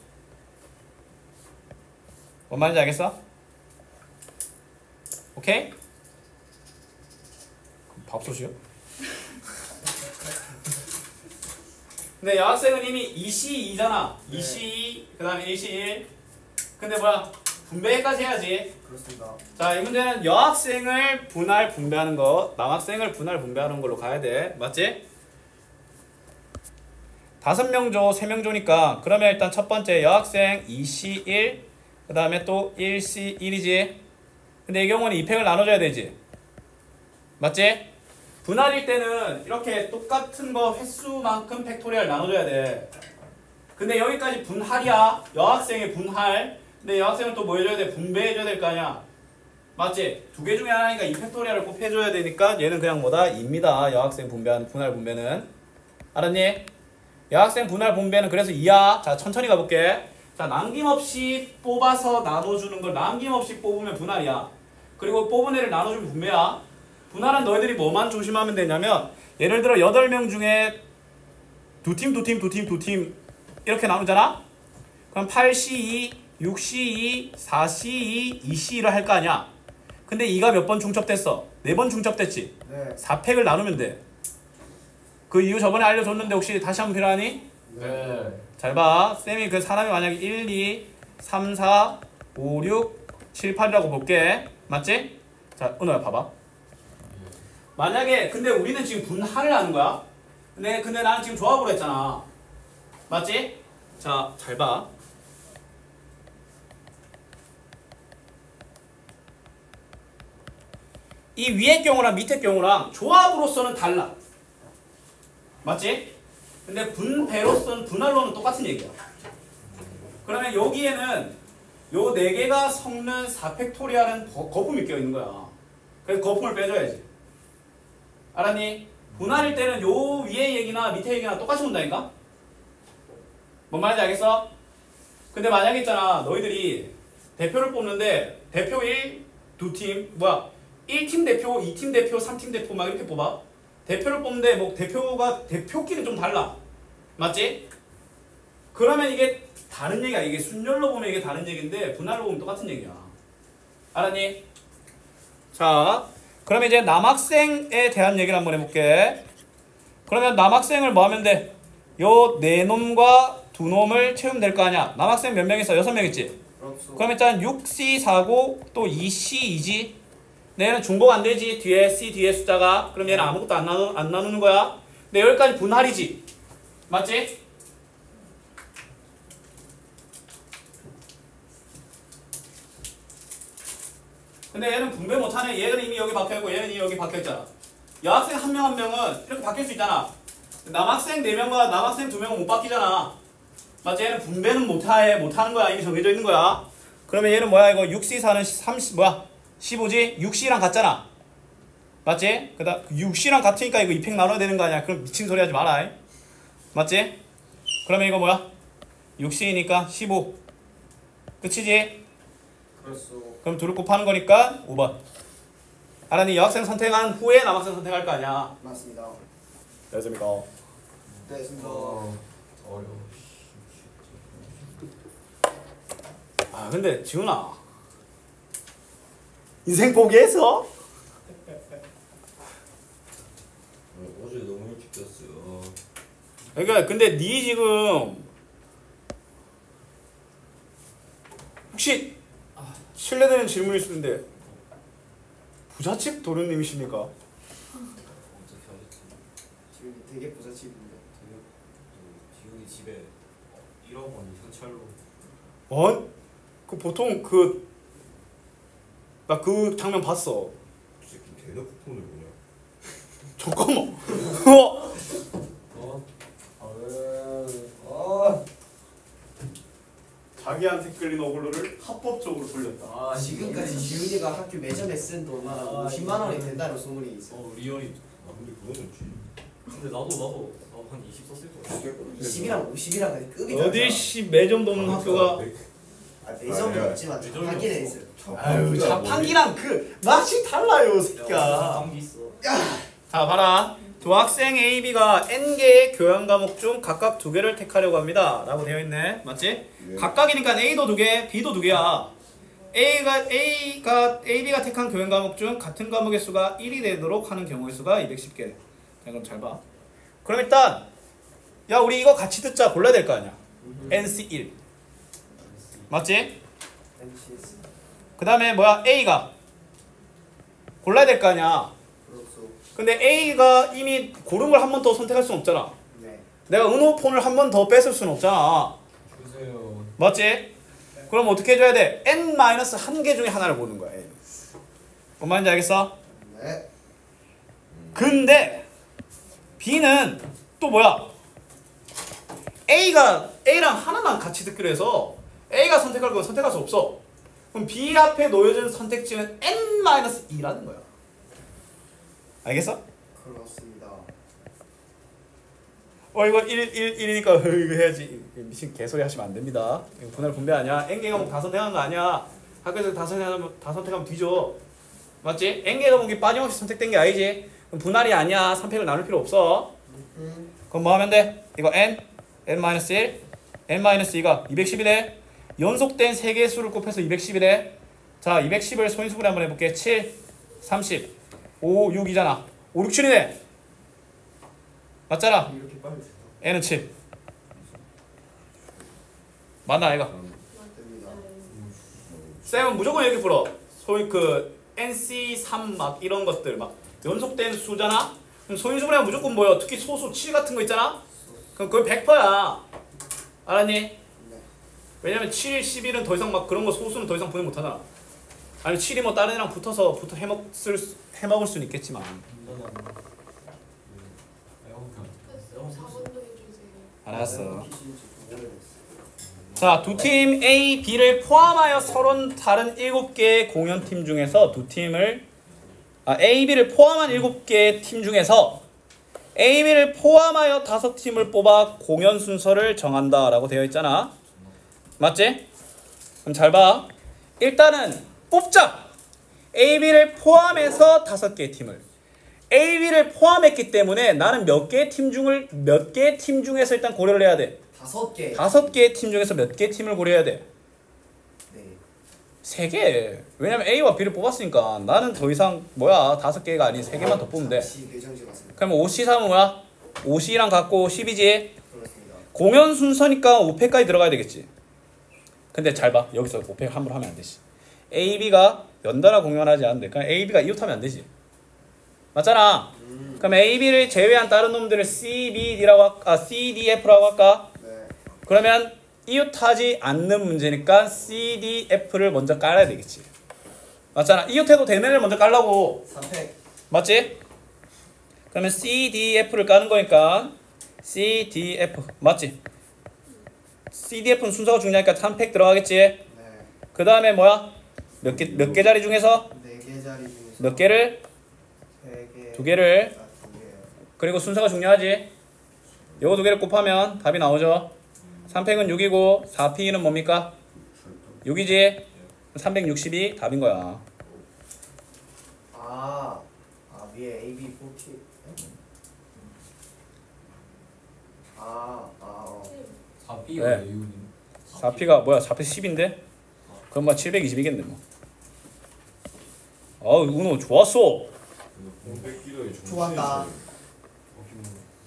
뭔 말인지 알겠어? 오케이? 밥솥이요? 근데 여학생은 이미 2C2잖아. 2C2, 그 다음에 1C1. 근데 뭐야? 분배까지 해야지. 그렇습니다. 자, 이 문제는 여학생을 분할 분배하는 거, 남학생을 분할 분배하는 걸로 가야 돼. 맞지? 5명 조, 3명 조니까 그러면 일단 첫 번째 여학생 2C1, 그 다음에 또 1C1이지. 근데 이 경우는 2팩을 나눠줘야 되지. 맞지? 분할일 때는 이렇게 똑같은 거 횟수만큼 팩토리얼 나눠줘야 돼. 근데 여기까지 분할이야. 여학생의 분할. 근데 여학생은 또 뭐 해줘야 돼? 분배해줘야 될 거 아니야. 맞지? 2개 중에 하나니까 이 팩토리얼을 꼭 해줘야 되니까 얘는 그냥 뭐다? 2입니다. 여학생 분배하는 분할 분배는. 알았니? 여학생 분할 분배는 그래서 2야. 자, 천천히 가볼게. 자, 남김없이 뽑아서 나눠주는 걸 남김없이 뽑으면 분할이야. 그리고 뽑은 애를 나눠주면 분배야. 분할은 너희들이 뭐만 조심하면 되냐면 예를 들어 8명 중에 2팀 이렇게 나누잖아? 그럼 8C2, 6C2, 4C2, 2C2를 할 거 아니야? 근데 2가 몇 번 중첩됐어? 4번 중첩됐지? 네. 4팩을 나누면 돼. 그 이유 저번에 알려줬는데 혹시 다시 한번 필요하니? 네. 잘 봐. 쌤이 그 사람이 만약에 1, 2, 3, 4, 5, 6, 7, 8이라고 볼게. 맞지? 자, 오늘 봐봐. 만약에 근데 우리는 지금 분할을 하는 거야. 근데 나는 지금 조합으로 했잖아. 맞지? 자, 잘 봐. 이 위의 경우랑 밑의 경우랑 조합으로서는 달라. 맞지? 근데 분배로서는 분할로는 똑같은 얘기야. 그러면 여기에는 요 4개가 섞는 4팩토리얼은 거품이 껴있는 거야. 그래서 거품을 빼줘야지. 알았니? 분할일 때는 요 위의 얘기나 밑의 얘기나 똑같이 온다니까? 뭔 말인지 알겠어? 근데 만약에 있잖아, 너희들이 대표를 뽑는데 대표 1, 2팀, 뭐야 1팀 대표, 2팀 대표, 3팀 대표 막 이렇게 뽑아. 대표를 뽑는데 뭐 대표끼리 좀 달라. 맞지? 그러면 이게 다른 얘기야. 이게 순열로 보면 이게 다른 얘기인데 분할로 보면 똑같은 얘기야. 알았니? 자, 그럼 이제 남학생에 대한 얘기를 한번 해볼게. 그러면 남학생을 뭐 하면 돼? 요 네 놈과 두 놈을 채우면 될 거 아니야. 남학생 몇 명 있어? 6명 있지? 그럼 일단 6C4고 또 2C2지. 얘는 중복 안 되지. 뒤에 C 뒤에 숫자가. 그럼 얘는 아무것도 안 나누는 거야. 근데 여기까지 분할이지. 맞지? 근데 얘는 분배 못하네. 얘는 이미 여기 박혀있고 얘는 이미 여기 박혀있잖아. 여학생 한 명 한 명은 이렇게 바뀔 수 있잖아. 남학생 4명과 남학생 2명은 못 바뀌잖아. 맞지? 얘는 분배는 못하는 거야. 이미 정해져 있는 거야. 그러면 얘는 뭐야? 이거 6C4는 15지? 6C랑 같잖아. 맞지? 그다음 6C랑 같으니까 이거 2팩 나눠야 되는 거 아니야? 그럼 미친 소리 하지 마라. 맞지? 그러면 이거 뭐야? 6C니까 15. 끝이지? 그렇소. 그럼 둘을 곱하는 거니까 5번. 알았니? 여학생 선택한 후에 남학생 선택할 거 아니야. 맞습니다. 됐습니까? 네, 됐습니다. 어려워. 아 근데 지훈아 인생 포기했어? 어제 너무 일찍 잤어요. 그러니까 근데 니 지금 혹시 실례되는 질문일 수 있는데 부잣집 도련님이십니까? 어떻게 하겠지? 지금 되게 부잣집인데. 지훈이 집에 1억 원 현찰로. 어? 그 보통 나 그 장면 봤어. 이 새끼 대놓고 폰을 보냐? 잠깐만. 자기한테 끌린 어글로를 합법적으로 돌렸다. 지금까지 지훈이가 학교 매점에 쓴 돈만 50만 원이 된다는 소문이 있어. 리얼이. 아 근데 그거는 근데 나도 한 20 썼을 거야. 20이랑 50이랑 급이 어디 씨 매점도 없는 학교가. 매점은 없지만 매점이 하기는 없어. 있어요. 아유 자판기랑 그 맛이 달라요 새끼야. 감기 있어. 자 봐라. 두 학생 A, B가 N개의 교양 과목 중 각각 2개를 택하려고 합니다 라고 되어 있네. 맞지? 네. 각각이니까 A도 2개, B도 2개야. AB가 택한 교양 과목 중 같은 과목의 수가 1이 되도록 하는 경우의 수가 210개. 자 그럼 잘 봐. 그럼 일단 야 우리 이거 같이 듣자. 골라야 될 거 아니야. NC1 맞지? 그 다음에 뭐야? A가 골라야 될 거 아니야. 그렇소. 근데 A가 이미 고른 걸 한 번 더 선택할 수는 없잖아. 네. 내가 은호폰을 한 번 더 뺏을 수는 없잖아. 주세요. 맞지? 그럼 어떻게 해줘야 돼? N-1개 중에 하나를 고르는 거야. A는. 뭔 말인지 알겠어? 네. 근데 B는 또 뭐야? A랑 하나만 같이 듣기로 해서 A가 선택할 건 선택할 수 없어. 그럼 B 앞에 놓여진 선택지는 N-2라는 거야. 알겠어? 그렇습니다. 이거 1이니까 이거 해야지. 미친 개소리 하시면 안 됩니다. 이거 분할 분배 아니야. N개 과목 다 선택하는 거 아니야. 학교에서 다 선택하면 뒤져. 맞지? N개 과목이 빠짐없이 선택된 게 아니지. 그럼 분할이 아니야. 3팩을 나눌 필요 없어. 그럼 뭐 하면 돼? 이거 N-1, N-2가 210이네. 연속된 3개의 수를 곱해서 210이네. 자, 210을 소인수분해 한번 해볼게. 7, 30, 5, 6이잖아. 5, 6, 7이네. 맞잖아. 이렇게 빨리 됐다. N은 7. 맞나 아이가? 됩니다. 쌤은 무조건 이렇게 풀어. 소위 NC3 막 이런 것들 막 연속된 수잖아? 그럼 소인수분해하면 무조건 뭐야? 특히 소수 7 같은 거 있잖아? 그럼 그건 100%야. 알았니? 네. 왜냐면 7, 11은 더 이상 막 그런 거 소수는 더 이상 분해 못하잖아. 아니 7이 뭐 다른 애랑 붙어서 해먹을 수는 있겠지만. 4번도 해주세요. 알았어. 키신지 오래됐어. 자, 두 팀 A, B를 포함하여 서로 다른 7개의 공연팀 중에서 A, B를 포함한 7개의 팀 중에서 A, B를 포함하여 5팀을 뽑아 공연 순서를 정한다 라고 되어 있잖아. 맞지? 그럼 잘 봐. 일단은 뽑자. A, B를 포함해서 5개의 팀을. A, B를 포함했기 때문에 나는 몇 개의 팀 중에서 일단 고려를 해야 돼. 5개. 5개의 팀 중에서 몇 개의 팀을 고려해야 돼? 네. 3개. 왜냐면 A와 B를 뽑았으니까 나는 더 이상 5개가 아닌 3개만 더 뽑으면 돼. 시 배정지 같습니다. 그러면 5C3은 뭐야? OC랑 같고 10이지. 그렇습니다. 공연 순서니까 5팩까지 들어가야 되겠지. 근데 잘 봐. 여기서 5팩 함부로 하면 안 되지. AB가 연달아 공연하지 않는데 그냥 AB가 이웃하면 안 되지. 맞잖아. 그럼 AB를 제외한 다른 놈들을 CBD라고 CDF라고 할까? 네. 그러면 이웃하지 않는 문제니까 CDF를 먼저 깔아야 되겠지. 맞잖아. 이웃해도 되는 애를 먼저 깔라고. 3팩. 맞지? 그러면 CDF를 까는 거니까 CDF 맞지? CDF는 순서가 중요하니까 3팩 들어가겠지? 네. 그 다음에 뭐야? 몇 개 자리 중에서 4개 자리 중에서 몇 개를? 3개. 2개를. 2개요. 그리고 순서가 중요하지? 요거 2개를 곱하면 답이 나오죠? 3팩은 6이고 4P는 뭡니까? 6이지? 360이 답인 거야. 위에 A, B, 4P. 어. 4B가 네. 이유는 4P가 뭐야? 4P 10인데? 그럼 뭐 720이겠네 뭐. 은호 좋았어. 500kg의 중. 좋아한다.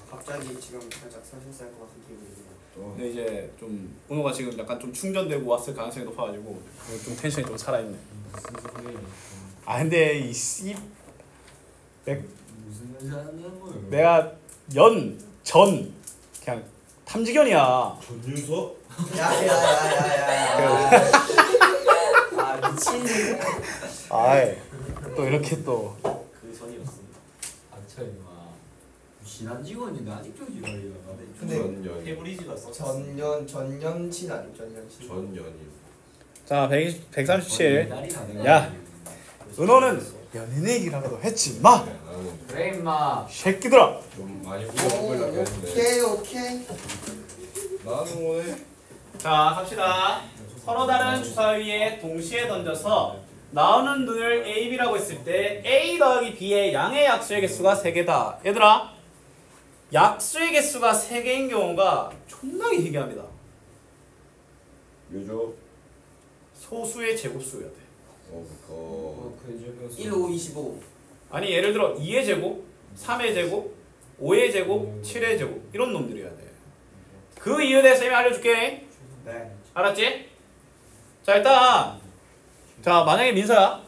갑자기 지금 살짝 설실살 것 같은 기분이네요. 근데 이제 좀 은호가 지금 약간 좀 충전되고 왔을 가능성이 높아가지고 좀 텐션이 좀 살아있네. 근데 이 씨 무슨 말인지 아는 거예요? 내가 전 그냥 탐지견이야. 전윤서? 야야야야야. 미친. 아이 또 이렇게 또 그 전이었습니다. 닥쳐 임마. 지난 직원인데 아직도 지랄이야. 근데 해브리지가 전년친 아님 전년친. 전연이. 자 137. 야 야 은호는 연인 얘기라도 했지 마. 그래 임마. 새끼들아. 좀 많이 먹으려고 했는데. 오케이. 나는 오늘 자 갑시다. 서로 다른 주사 위에 동시에 던져서 나오는 눈을 A, B라고 했을 때 A 더하기 B의 양의 약수의 개수가 3개다. 얘들아 약수의 개수가 3개인 경우가 존나게 희귀합니다. 요조. 소수의 제곱수여야 돼. 1, 5, 25. 아니 예를 들어 2의 제곱, 3의 제곱, 5의 제곱, 7의 제곱 이런 놈들이어야 돼. 그 이유에 대해서 쌤이 알려줄게. 네. 알았지? 자 일단 자 만약에 민서야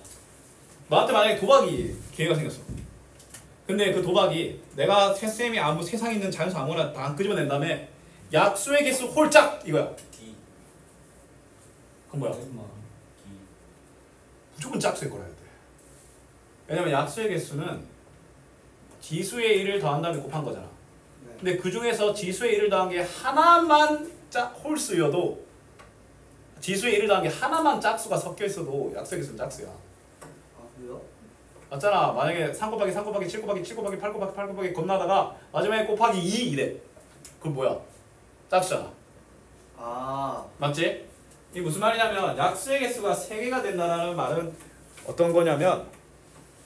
너한테 만약에 도박이 기회가 생겼어. 근데 그 도박이 내가 쌤이 아무 세상에 있는 자연수 아무거나 다 끄집어낸 다음에 약수의 개수 홀짝 이거야. 그건 뭐야? 무조건 짝수의 거라 해야 돼. 왜냐면 약수의 개수는 지수의 1을 더한 다음에 곱한 거잖아. 네. 근데 그 중에서 지수의 1을 더한 게 하나만 홀수여도 지수의 1을 더한 게 하나만 짝수가 섞여 있어도 약수의 개수는 짝수야. 그래요? 맞잖아. 만약에 3 곱하기 3 곱하기 7 곱하기 7 곱하기 8 곱하기 8 곱하기 겁나다가 마지막에 곱하기 2 이래. 그럼 뭐야? 짝수잖아. 맞지? 이게 무슨 말이냐면 약수의 개수가 3개가 된다는 말은 어떤 거냐면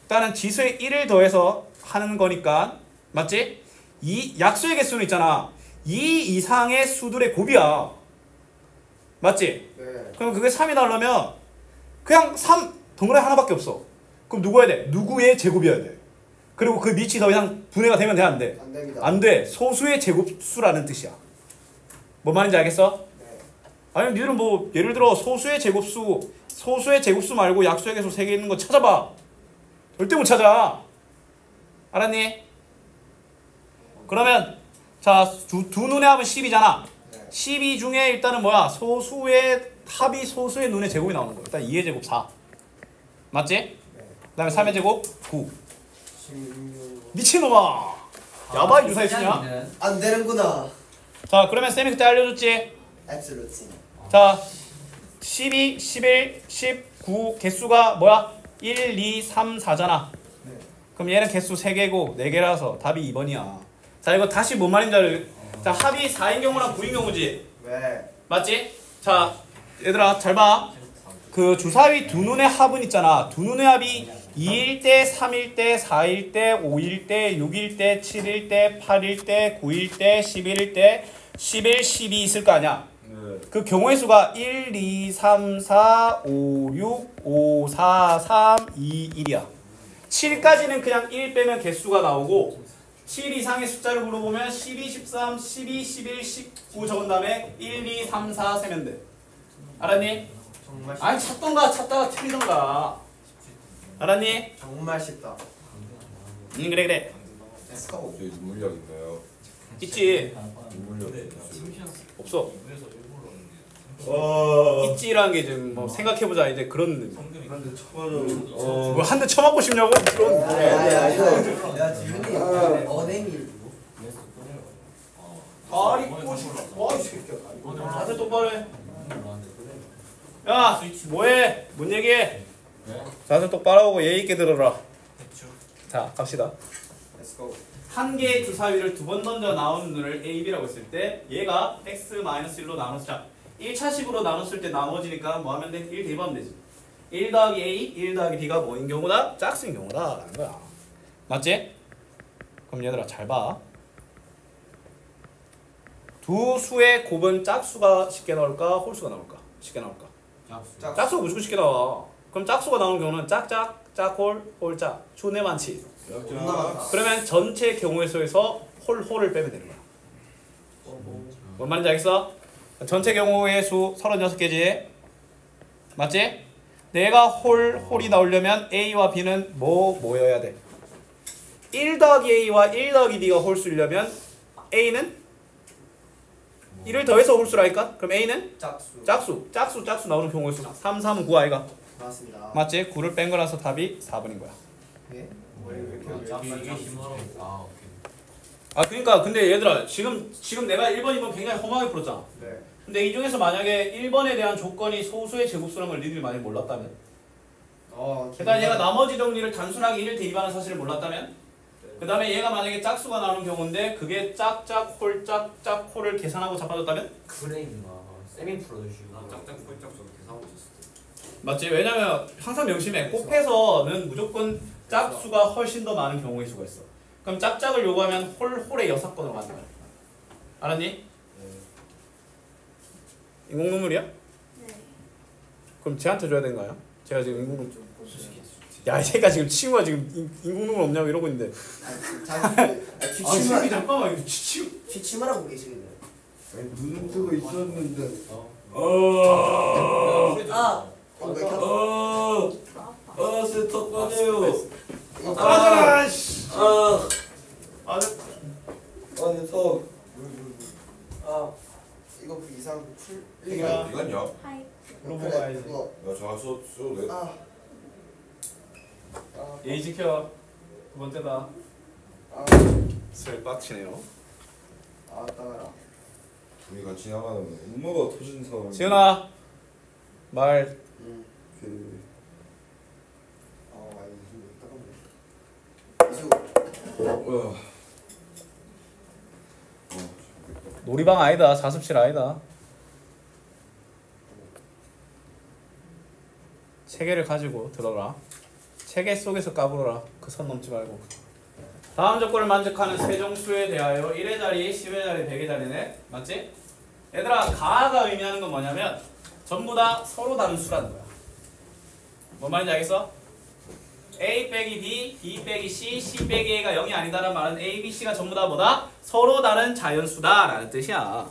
일단은 지수의 1을 더해서 하는 거니까 맞지? 이 약수의 개수는 있잖아. 2 이상의 수들의 곱이야. 맞지? 네. 그럼 그게 3이 나오려면 그냥 3 덩어리 하나밖에 없어. 그럼 누구 해야 돼? 누구의 제곱이어야 돼. 그리고 그 밑이 더 이상 분해가 되면 돼? 안 돼? 안 됩니다. 안 돼. 소수의 제곱수라는 뜻이야. 뭔 말인지 알겠어? 네. 아니 니들은 뭐 예를 들어 소수의 제곱수 말고 약수의 개수 3개 있는 거 찾아봐. 절대 못 찾아. 알았니? 그러면 자 두 눈의 합은 10이잖아. 네. 12 중에 일단은 뭐야? 소수의 합이 소수의 눈의 제곱이 나오는 거야. 일단 2의 제곱 4. 맞지? 네. 그 다음에 3의 제곱 9. 16. 미친놈아. 야바이 유사 있으냐? 안 되는구나. 자 그러면 쌤이 그때 알려줬지? 앱솔루트. 자 12, 11, 19 개수가 뭐야? 1, 2, 3, 4잖아. 네. 그럼 얘는 개수 3개고 4개라서 답이 2번이야. 자 이거 다시 뭔 말인지 알려. 자 합이 4인 경우랑 9인 경우지. 네. 맞지? 자 얘들아 잘 봐. 그 주사위 두 눈의 합은 있잖아. 두 눈의 합이 2일 때, 3일 때, 4일 때, 5일 때, 6일 때, 7일 때, 8일 때, 9일 때, 11일 때, 11, 12 있을 거 아니야. 그 경우의 수가 1, 2, 3, 4, 5, 6, 5, 4, 3, 2, 1이야. 7까지는 그냥 1 빼면 개수가 나오고 7 이상의 숫자를 물어보면 12, 13, 12, 11, 19 적은 다음에 1, 2, 3, 4 세면 돼. 알았니? 정말 아니 찾던가 찾다가 틀리던가. 알았니? 정말 쉽다. 그래. 저희 물약 있나요? 있지. 물약 없어. 와. 있지라는 게 지금 뭐 생각해보자 이제 그런 한대 쳐맞아. 뭐 한 대 쳐맞고 싶냐고 그런. 야 지훈이 어댕이. 다리 꼬시. 와이 새끼야. 다들 똑바로 해. 야 뭐해? 뭔 얘기해? 자세 똑바로 하고 예의 있게 들어라. 자 갑시다. Let's go. 한 개의 주사위를 두 번 던져 나오는 눈을 A, B라고 했을 때 얘가 x-1로 나눴자 1차식으로 나눴을 때 나머지니까 뭐 하면 돼? 1 대입하면 되지. 1 더하기 A, 1 더하기 B가 뭐인 경우다? 짝수인 경우다 라는 거야. 맞지? 그럼 얘들아 잘 봐. 두 수의 곱은 짝수가 쉽게 나올까? 홀수가 나올까? 쉽게 나올까? 짝수가 무조건 쉽게 나와. 그럼 짝수가 나오는 경우는 짝짝, 짝홀, 홀짝, 추네 많지. 그러면 전체 경우의 수에서 홀을 빼면 되는 거야. 뭔 말인지 알겠어? 전체 경우의 수 36개지. 맞지? 내가 홀이 나오려면 A와 B는 뭐여야 돼? 1 더하기 A와 1 더하기 B가 홀수려면 A는 1을 더해서 홀수라니까? 그럼 A는? 짝수 나오는 경우의 수 3, 3은 9 아이가? 맞습니다. 맞지? 9를 뺀 거라서 답이 4번인 거야. 예? 그러니까 근데 얘들아 지금 내가 1번, 2번 굉장히 험하게 풀었잖아. 네. 근데 이 중에서 만약에 1번에 대한 조건이 소수의 제곱수라는 걸 니들이 만약 몰랐다면, 일단 얘가 나머지 정리를 단순하게 1을 대입하는 사실을 몰랐다면, 그 다음에 얘가 만약에 짝수가 나오는 경우인데 그게 짝짝 홀짝짝 홀을 계산하고 잡아줬다면 그래 임마 쌤이 풀어주시고 짝짝 꼴짝 좀 계산하고 있었어. 맞지? 왜냐면 항상 명심해. 곱해서는 무조건 짝수가 훨씬 더 많은 경우의 수가 있어. 그럼 짝짝을 요구하면 홀의 6건으로 가는 거야. 알았니? 인공눈물이야? 네. 그럼 쟤한테 줘야 되는 거야? 제가 지금 인공눈물 좀 야, 이 새끼가 지금 친구가 지금 인공눈물 없냐고 이러고 있는데. 취침을 잠깐만 이거 취침하라고 계시겠네요. 눈 뜨고 있었는데. 세탁 빠져요. 아, 씨. 아니 서. 이거 그 이상 풀. 이건요? 하이. 물어봐야지. 야 저거 써도 돼? 예의 지켜. 두 번째다. 슬 빡치네요. 따가라. 우리 같이 나가는 엄마가 터진 사람. 지은아 말. 놀이방 아니다. 자습실 아니다. 체계를 가지고 들어라. 체계 속에서 까불어라. 그 선 넘지 말고. 다음 조건을 만족하는 세정수에 대하여 1의 자리, 10의 자리, 100의 자리네. 맞지? 얘들아 가가 의미하는 건 뭐냐면 전부 다 서로 다른 수라는 거야. 뭔 말인지 알겠어? A 빼기 B, B 빼기 C, C 빼기 A가 0이 아니다라는 말은 A, B, C가 전부 다 뭐다? 서로 다른 자연수다 라는 뜻이야.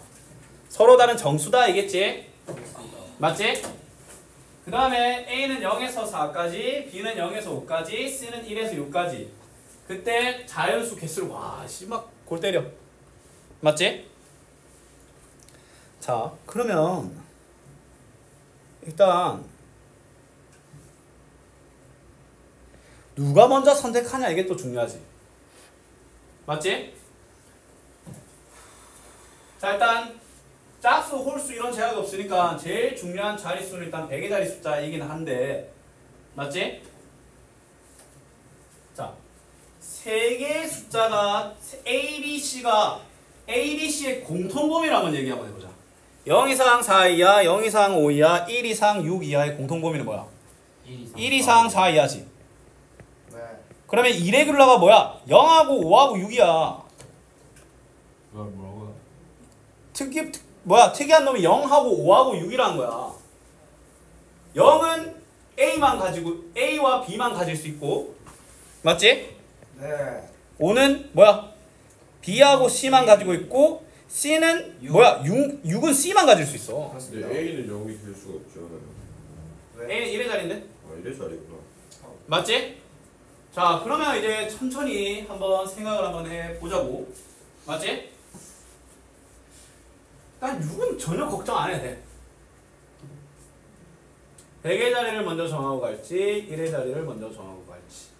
서로 다른 정수다 이겠지? 맞지? 그 다음에 A는 0에서 4까지, B는 0에서 5까지, C는 1에서 6까지. 그때 자연수 개수를 와 씨 막 골 때려. 맞지? 자 그러면 일단 누가 먼저 선택하냐 이게 또 중요하지. 맞지? 자 일단 짝수, 홀수 이런 제약이 없으니까 제일 중요한 자릿수는 일단 100의 자리 숫자이긴 한데 맞지? 자 세 개의 숫자가 A, B, C가 A, B, C의 공통범위를 한번 얘기 한번 해보자. 0 이상 4 이하, 0 이상 5 이하, 1 이상 6 이하의 공통범위는 뭐야? 1 이상 4 이하지. 네. 그러면 이레귤러가 뭐야? 0하고 5하고 6이야. 뭐라고요? 특이한 놈이 0하고 5하고 6이라는 거야. 0은 A만 가지고 A와 B만 가질 수 있고 맞지? 네. 5는 뭐야? B하고 C만 가지고 있고 C는 뭐야? 6은 C만 가질 수 있어. 그렇습니다. 근데 A는 0이 될 수가 없죠. 왜? A는 1의 자리인데? 아, 이래 자리구나. 맞지? 자, 그러면 이제 천천히 한번 생각을 한번 해보자고. 맞지? 난 6은 전혀 걱정 안 해도 돼. 100의 자리를 먼저 정하고 갈지 1의 자리를 먼저 정하고 갈지.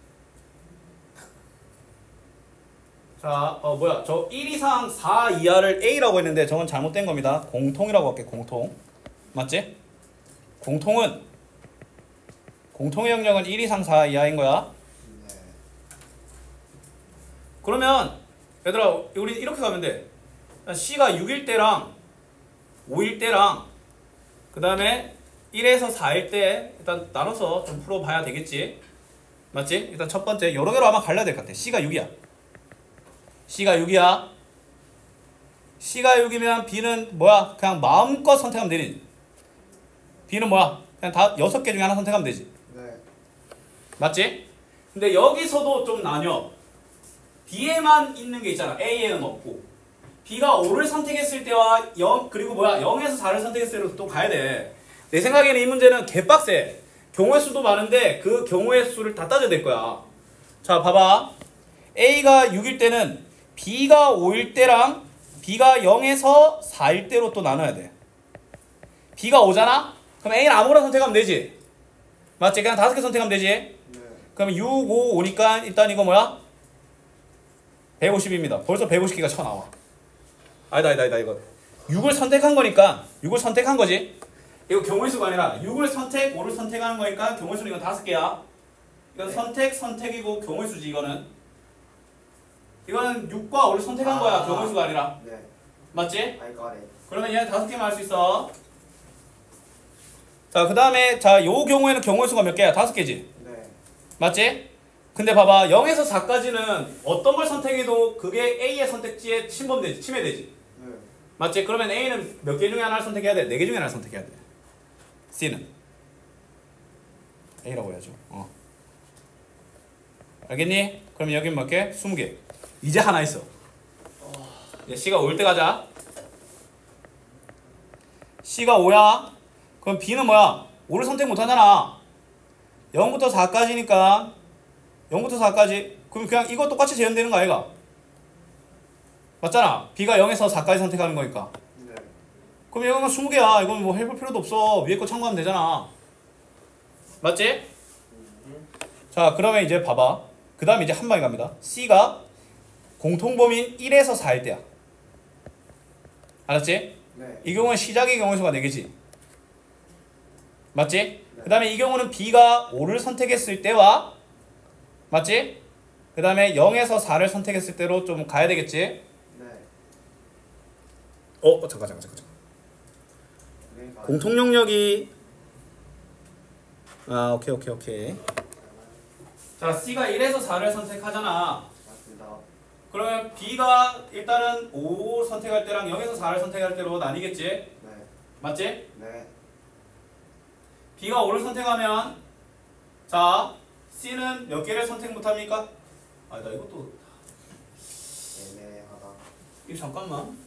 자, 뭐야, 저 1 이상 4 이하를 A라고 했는데 저건 잘못된 겁니다. 공통이라고 할게. 공통. 맞지? 공통의 영역은 1 이상 4 이하인 거야. 네. 그러면 얘들아, 우리 이렇게 가면 돼. C가 6일 때랑 5일 때랑 그 다음에 1에서 4일 때 일단 나눠서 좀 풀어봐야 되겠지. 맞지? 일단 첫 번째 여러 개로 아마 갈려야 될 것 같아. C가 6이야. C가 6이야. C가 6이면 B는 뭐야? 그냥 마음껏 선택하면 되지. B는 뭐야? 그냥 다 6개 중에 하나 선택하면 되지. 네. 맞지? 근데 여기서도 좀 나뉘어. B에만 있는 게 있잖아. A에는 없고. B가 5를 선택했을 때와 0 그리고 뭐야 0에서 4를 선택했을 때로 또 가야 돼. 내 생각에는 이 문제는 개빡세. 경우의 수도 많은데 그 경우의 수를 다 따져야 될 거야. 자, 봐봐. A가 6일 때는 B가 5일 때랑 B가 0에서 4일 때로 또 나눠야 돼. B가 5잖아? 그럼 A는 아무거나 선택하면 되지. 맞지? 그냥 5개 선택하면 되지. 네. 그러면 6, 5, 5니까 일단 이거 뭐야? 150입니다. 벌써 150개가 쳐나와. 아니다 이거 6을 선택한 거니까 6을 선택한 거지. 이거 경우의 수가 아니라 6을 선택, 5를 선택하는 거니까 경우의 수는 이건 5개야. 이건 네. 선택이고 경우의 수지. 이거는 6과 5를 선택한 거야. 경우의 수가 아니라. 네. 맞지? I got it. 그러면 얘는 5개만 할 수 있어. 자, 그 다음에 자, 요 경우에는 경우의 수가 몇 개야? 5개지. 네. 맞지? 근데 봐봐. 0에서 4까지는 어떤 걸 선택해도 그게 A의 선택지에 침해되지. 네. 맞지? 그러면 A는 몇 개 중에 하나를 선택해야 돼? 4개 중에 하나를 선택해야 돼. C는 A라고 해야죠. 알겠니? 그럼 여긴 몇 개? 20개. 이제 하나 있어. 이제 C가 5일 때 가자. C가 5야. 그럼 B는 뭐야? 5를 선택 못하잖아. 0부터 4까지니까 0부터 4까지. 그럼 그냥 이거 똑같이 재현되는 거 아이가? 맞잖아. B가 0에서 4까지 선택하는 거니까. 네. 그럼 이건 20개야. 이건 뭐 해볼 필요도 없어. 위에 거 참고하면 되잖아. 맞지? 자, 그러면 이제 봐봐. 그 다음에 이제 한 방에 갑니다. C가 공통범위인 1에서 4일 때야. 알았지? 네. 이 경우는 시작의 경우의 수가 4개지. 맞지? 그 다음에 이 경우는 B가 5를 선택했을 때와 맞지? 그 다음에 0에서 4를 선택했을 때로 좀 가야 되겠지? 네. 잠깐. 네. 공통 영역이 오케이. 자, C가 1에서 4를 선택하잖아. 맞습니다. 그러면 B가 일단은 5 선택할 때랑 0에서 4를 선택할 때로 나뉘겠지? 네. 맞지? 네. B가 5를 선택하면 자, C는 몇 개를 선택 못합니까? 나 이것도 애매하다. 이거 잠깐만.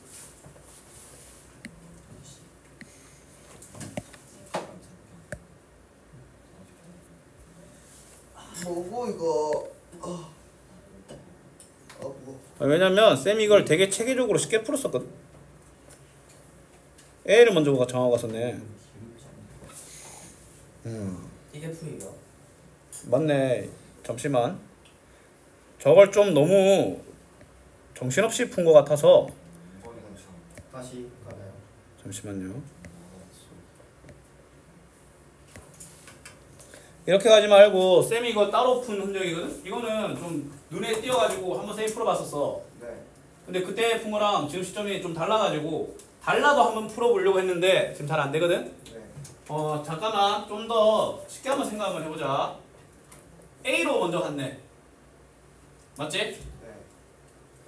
뭐고 이거? 뭐. 왜냐면 쌤이 이걸 되게 체계적으로 쉽게 풀었었거든. A를 먼저 정하고 갔었네. 이게 풀이요? 맞네. 잠시만. 저걸 좀 너무 정신없이 푼 것 같아서 다시 가나요? 잠시만요. 이렇게 가지 말고 쌤이 이거 따로 푼 흔적이거든? 이거는 좀 눈에 띄어가지고 한번 쌤이 풀어봤었어. 네. 근데 그때 푼 거랑 지금 시점이 좀 달라가지고 달라도 한번 풀어보려고 했는데 지금 잘 안 되거든? 네. 잠깐만 좀 더 쉽게 한번 생각 한번 해보자. A로 먼저 갔네. 맞지? 네.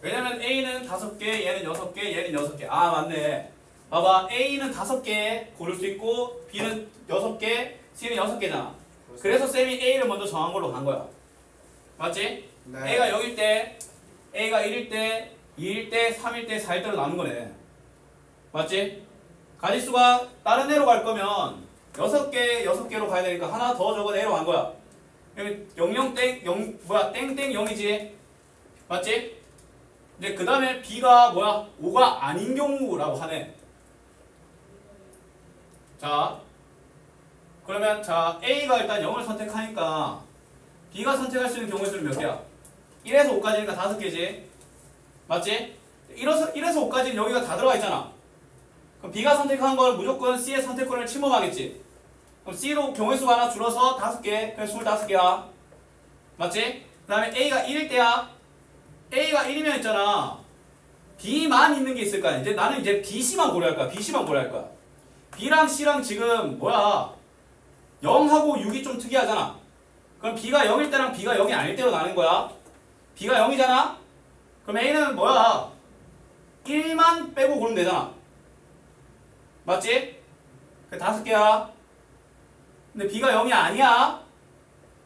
왜냐면 A는 5개, 얘는 6개, 얘는 6개. 아, 맞네. 봐봐. A는 5개 고를 수 있고 B는 6개, C는 6개잖아. 그래서 쌤이 A를 먼저 정한 걸로 간 거야. 맞지? 네. A가 0일 때, A가 1일 때, 2일 때, 3일 때, 4일 때로 나눈 거네. 맞지? 가지수가 다른 애로 갈 거면 6개로 가야 되니까 하나 더 적어 내려간 거야. 여기 00 땡, 0, 0이지? 맞지? 이제 그 다음에 B가 5가 아닌 경우라고 하네. 자, 그러면 자 A가 일단 0을 선택하니까 B가 선택할 수 있는 경우의 수는 몇 개야? 1에서 5까지니까 5개지? 맞지? 1에서 5까지는 여기가 다 들어가 있잖아. 그럼 B가 선택한 걸 무조건 C의 선택권을 침범하겠지? 그럼 C로 경우의 수가 하나 줄어서 5개, 그럼 25개야. 맞지? 그 다음에 A가 1일 때야. A가 1이면 있잖아. B만 있는 게 있을 거야. 이제 나는 이제 BC만 고려할 거야. BC만 고려할 거야. B랑 C랑 지금 0하고 6이 좀 특이하잖아. 그럼 B가 0일 때랑 B가 0이 아닐 때로 나눈 거야. B가 0이잖아. 그럼 A는 1만 빼고 고르면 되잖아. 맞지? 그 5개야. 근데 B가 0이 아니야.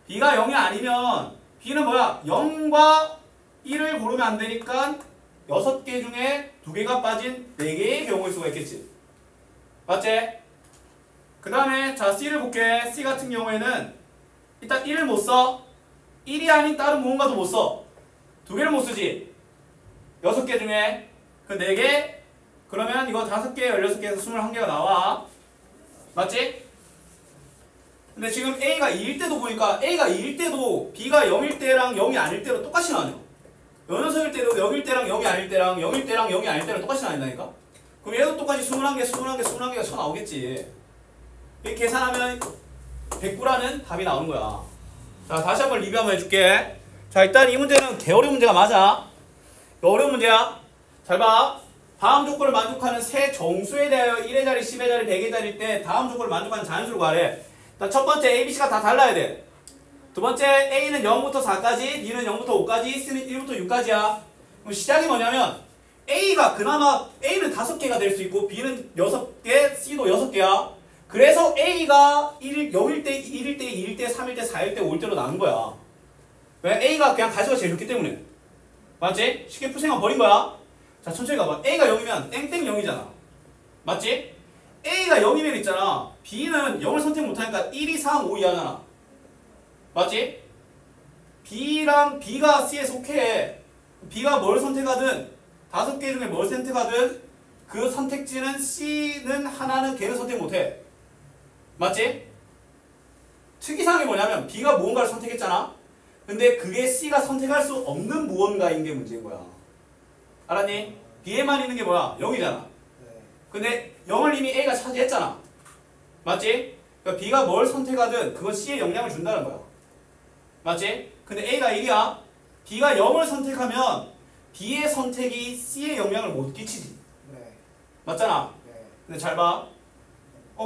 B가 0이 아니면 B는 0과 1을 고르면 안 되니까 6개 중에 2개가 빠진 4개의 경우의 수가 있겠지. 맞지? 그 다음에 자 C를 볼게. C 같은 경우에는 일단 1을 못 써. 1이 아닌 다른 무언가도 못 써. 2개를 못 쓰지. 6개 중에 그 4개 그러면 이거 5개, 16개에서 21개가 나와. 맞지? 근데 지금 A가 2일 때도 보니까 A가 2일 때도 B가 0일 때랑 0이 아닐 때로 똑같이 나뉘어. 요 녀석일 때도 0일 때랑 0이 아닐 때랑 0일 때랑 0이 아닐 때랑 똑같이 나뉜다니까? 그럼 얘도 똑같이 21개가 쳐 나오겠지. 이렇게 계산하면 109라는 답이 나오는 거야. 자, 다시 한번 리뷰 한번 해줄게. 자, 일단 이 문제는 개어려운 문제가 맞아. 어려운 문제야. 잘 봐. 다음 조건을 만족하는 세 정수에 대하여 1의 자리, 10의 자리, 100의 자리일 때 다음 조건을 만족하는 자연수를 구하래. 일단 첫 번째 A, B, C가 다 달라야 돼. 두 번째 A는 0부터 4까지, B는 0부터 5까지, C는 1부터 6까지야. 그럼 시작이 뭐냐면 A가 그나마 A는 5개가 될 수 있고 B는 6개, C도 6개야. 그래서 A가 0일 때, 1일 때, 2일 때, 3일 때, 4일 때, 5일 때로 나눈 거야. 왜? A가 그냥 가지가 제일 좋기 때문에. 맞지? 쉽게 풀생각 버린 거야. 자, 천천히 가봐. A가 0이면 땡땡 0이잖아. 맞지? A가 0이면 있잖아. B는 0을 선택 못하니까 1, 2, 3, 5 이하잖아. 맞지? B랑 B가 C에 속해. B가 뭘 선택하든 5개 중에 뭘 선택하든 그 선택지는 C는 하나는 걔는 선택 못해. 맞지? 특이사항이 뭐냐면 B가 무언가를 선택했잖아. 근데 그게 C가 선택할 수 없는 무언가인 게 문제인 거야. 알았니? B에만 있는 게 뭐야? 0이잖아. 근데 0을 이미 A가 차지했잖아. 맞지? 그러니까 B가 뭘 선택하든 그건 C에 영향을 준다는 거야. 맞지? 근데 A가 1이야. B가 0을 선택하면 B의 선택이 C에 영향을 못 끼치지. 네. 맞잖아? 네. 근데 잘 봐.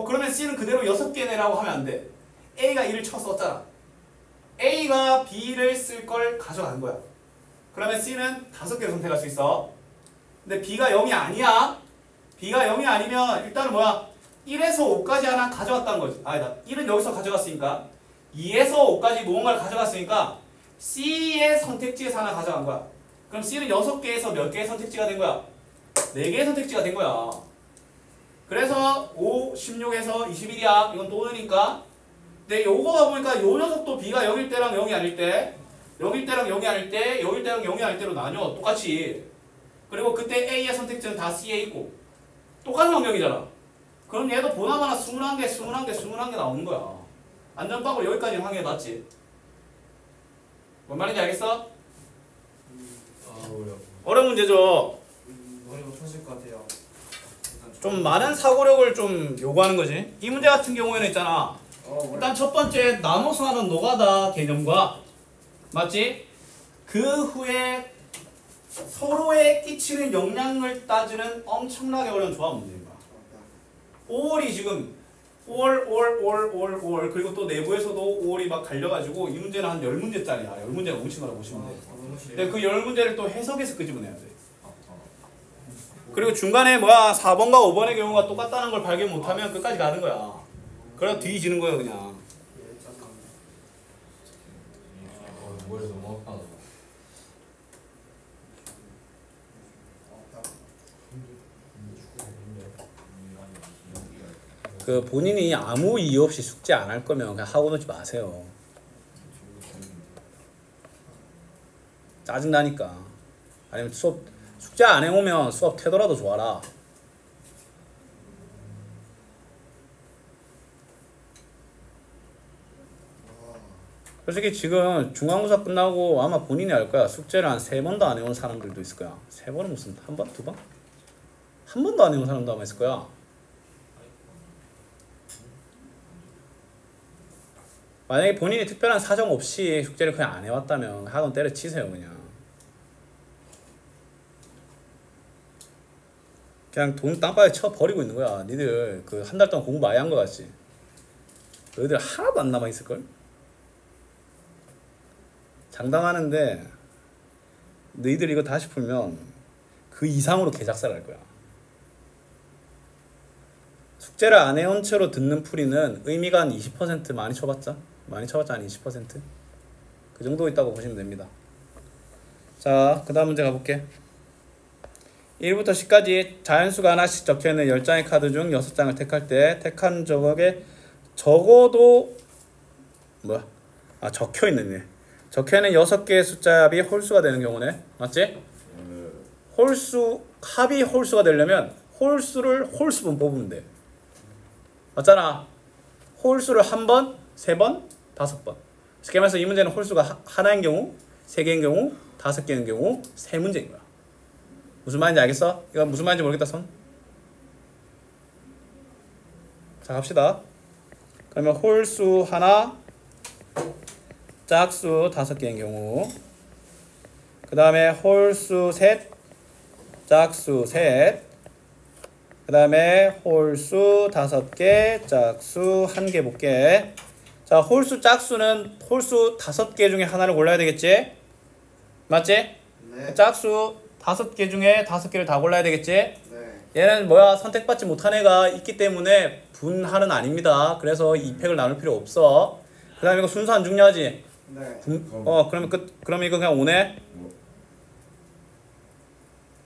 그러면 C는 그대로 6개 내라고 하면 안 돼. A가 1을 쳐 썼잖아. A가 B를 쓸 걸 가져간 거야. 그러면 C는 5개를 선택할 수 있어. 근데 B가 0이 아니야. B가 0이 아니면 일단은 1에서 5까지 하나 가져갔다는 거지. 아니다. 1은 여기서 가져갔으니까 2에서 5까지 무언가를 가져갔으니까 C의 선택지에서 하나 가져간 거야. 그럼 C는 6개에서 몇 개의 선택지가 된 거야? 4개의 선택지가 된 거야. 그래서 5, 16에서 21이야. 이건 또는니까. 근데 요거가 보니까 요 녀석도 B가 0일 때랑 0이 아닐 때 0일 때랑 0이 아닐 때 0일 때랑 0이 아닐 때로 나뉘어. 똑같이. 그리고 그때 A의 선택지는 다 C에 있고 똑같은 환경이잖아. 그럼 얘도 보나마나 21개 나오는 거야. 안전빵으로 여기까지 확인해봤지. 뭔 말인지 알겠어? 어려운 문제죠. 머리 못 펴질 것 같아요. 좀 많은 사고력을 좀 요구하는 거지. 이 문제 같은 경우에는 있잖아. 일단 첫 번째 나눠서 하는 노가다 개념과 맞지? 그 후에 서로에 끼치는 영향을 따지는 엄청나게 어려운 조합 문제인 거야. 5월이 지금 5월 그리고 또 내부에서도 5월이 막 갈려가지고 이 문제는 한 10문제짜리야. 10문제가 뭉친 거라고 보시면 돼. 근데 그 10문제를 또 해석해서 끄집어내야 돼. 그리고 중간에 4번과 5번의 경우가 똑같다는 걸 발견 못하면 끝까지 가는 거야. 그래서 뒤지는 거야 그냥. 머리 너무 아파. 그 본인이 아무 이유 없이 숙제 안 할 거면 그냥 하고 놓지 마세요. 짜증 나니까. 아니면 수업 숙제 안 해오면 수업 태도라도 좋아라. 솔직히 지금 중간고사 끝나고 아마 본인이 알 거야. 숙제를 한 3번도 안 해온 사람들도 있을 거야. 3번은 무슨 한 번? 2번? 한 번도 안 해온 사람도 아마 있을 거야. 만약에 본인이 특별한 사정 없이 숙제를 그냥 안 해왔다면 학원 때려치세요. 그냥 돈 땅바닥에 쳐 버리고 있는 거야. 니들 그 한 달 동안 공부 많이 한 거 같지? 너희들 하나도 안 남아 있을걸? 장담하는데 너희들 이거 다시 풀면 그 이상으로 개작살 할 거야. 숙제를 안 해온 채로 듣는 풀이는 의미가 한 20% 많이 쳐봤자? 많이 쳐봤자 한 20%? 그 정도 있다고 보시면 됩니다. 자, 그 다음 문제 가볼게. 1부터 10까지 자연수가 하나씩 적혀있는 10장의 카드 중 6장을 택할 때 택한 조각에 적어도 적혀있는 6개의 숫자 합이 홀수가 되는 경우네. 맞지? 합이 홀수가 되려면 홀수를 홀수분 뽑으면 돼. 맞잖아. 홀수를 한 번, 3번, 5번. 쉽게 말해서 이 문제는 홀수가 하나인 경우, 3개인 경우, 5개인 경우 3문제인 거야. 무슨 말인지 알겠어? 이거 무슨 말인지 모르겠다 손. 자, 갑시다. 그러면 홀수 하나, 짝수 5개인 경우, 그 다음에 홀수 셋, 짝수 셋, 그 다음에 홀수 5개, 짝수 1개 볼게. 자, 홀수 짝수는 홀수 5개 중에 하나를 골라야 되겠지? 맞지? 네. 짝수 5개 중에 5개를 다 골라야 되겠지? 네. 얘는 선택받지 못한 애가 있기 때문에 분할은 아닙니다. 그래서 2팩을 나눌 필요 없어. 그 다음에 이거 순서 안 중요하지? 네. 그러면 이거 그냥 5네?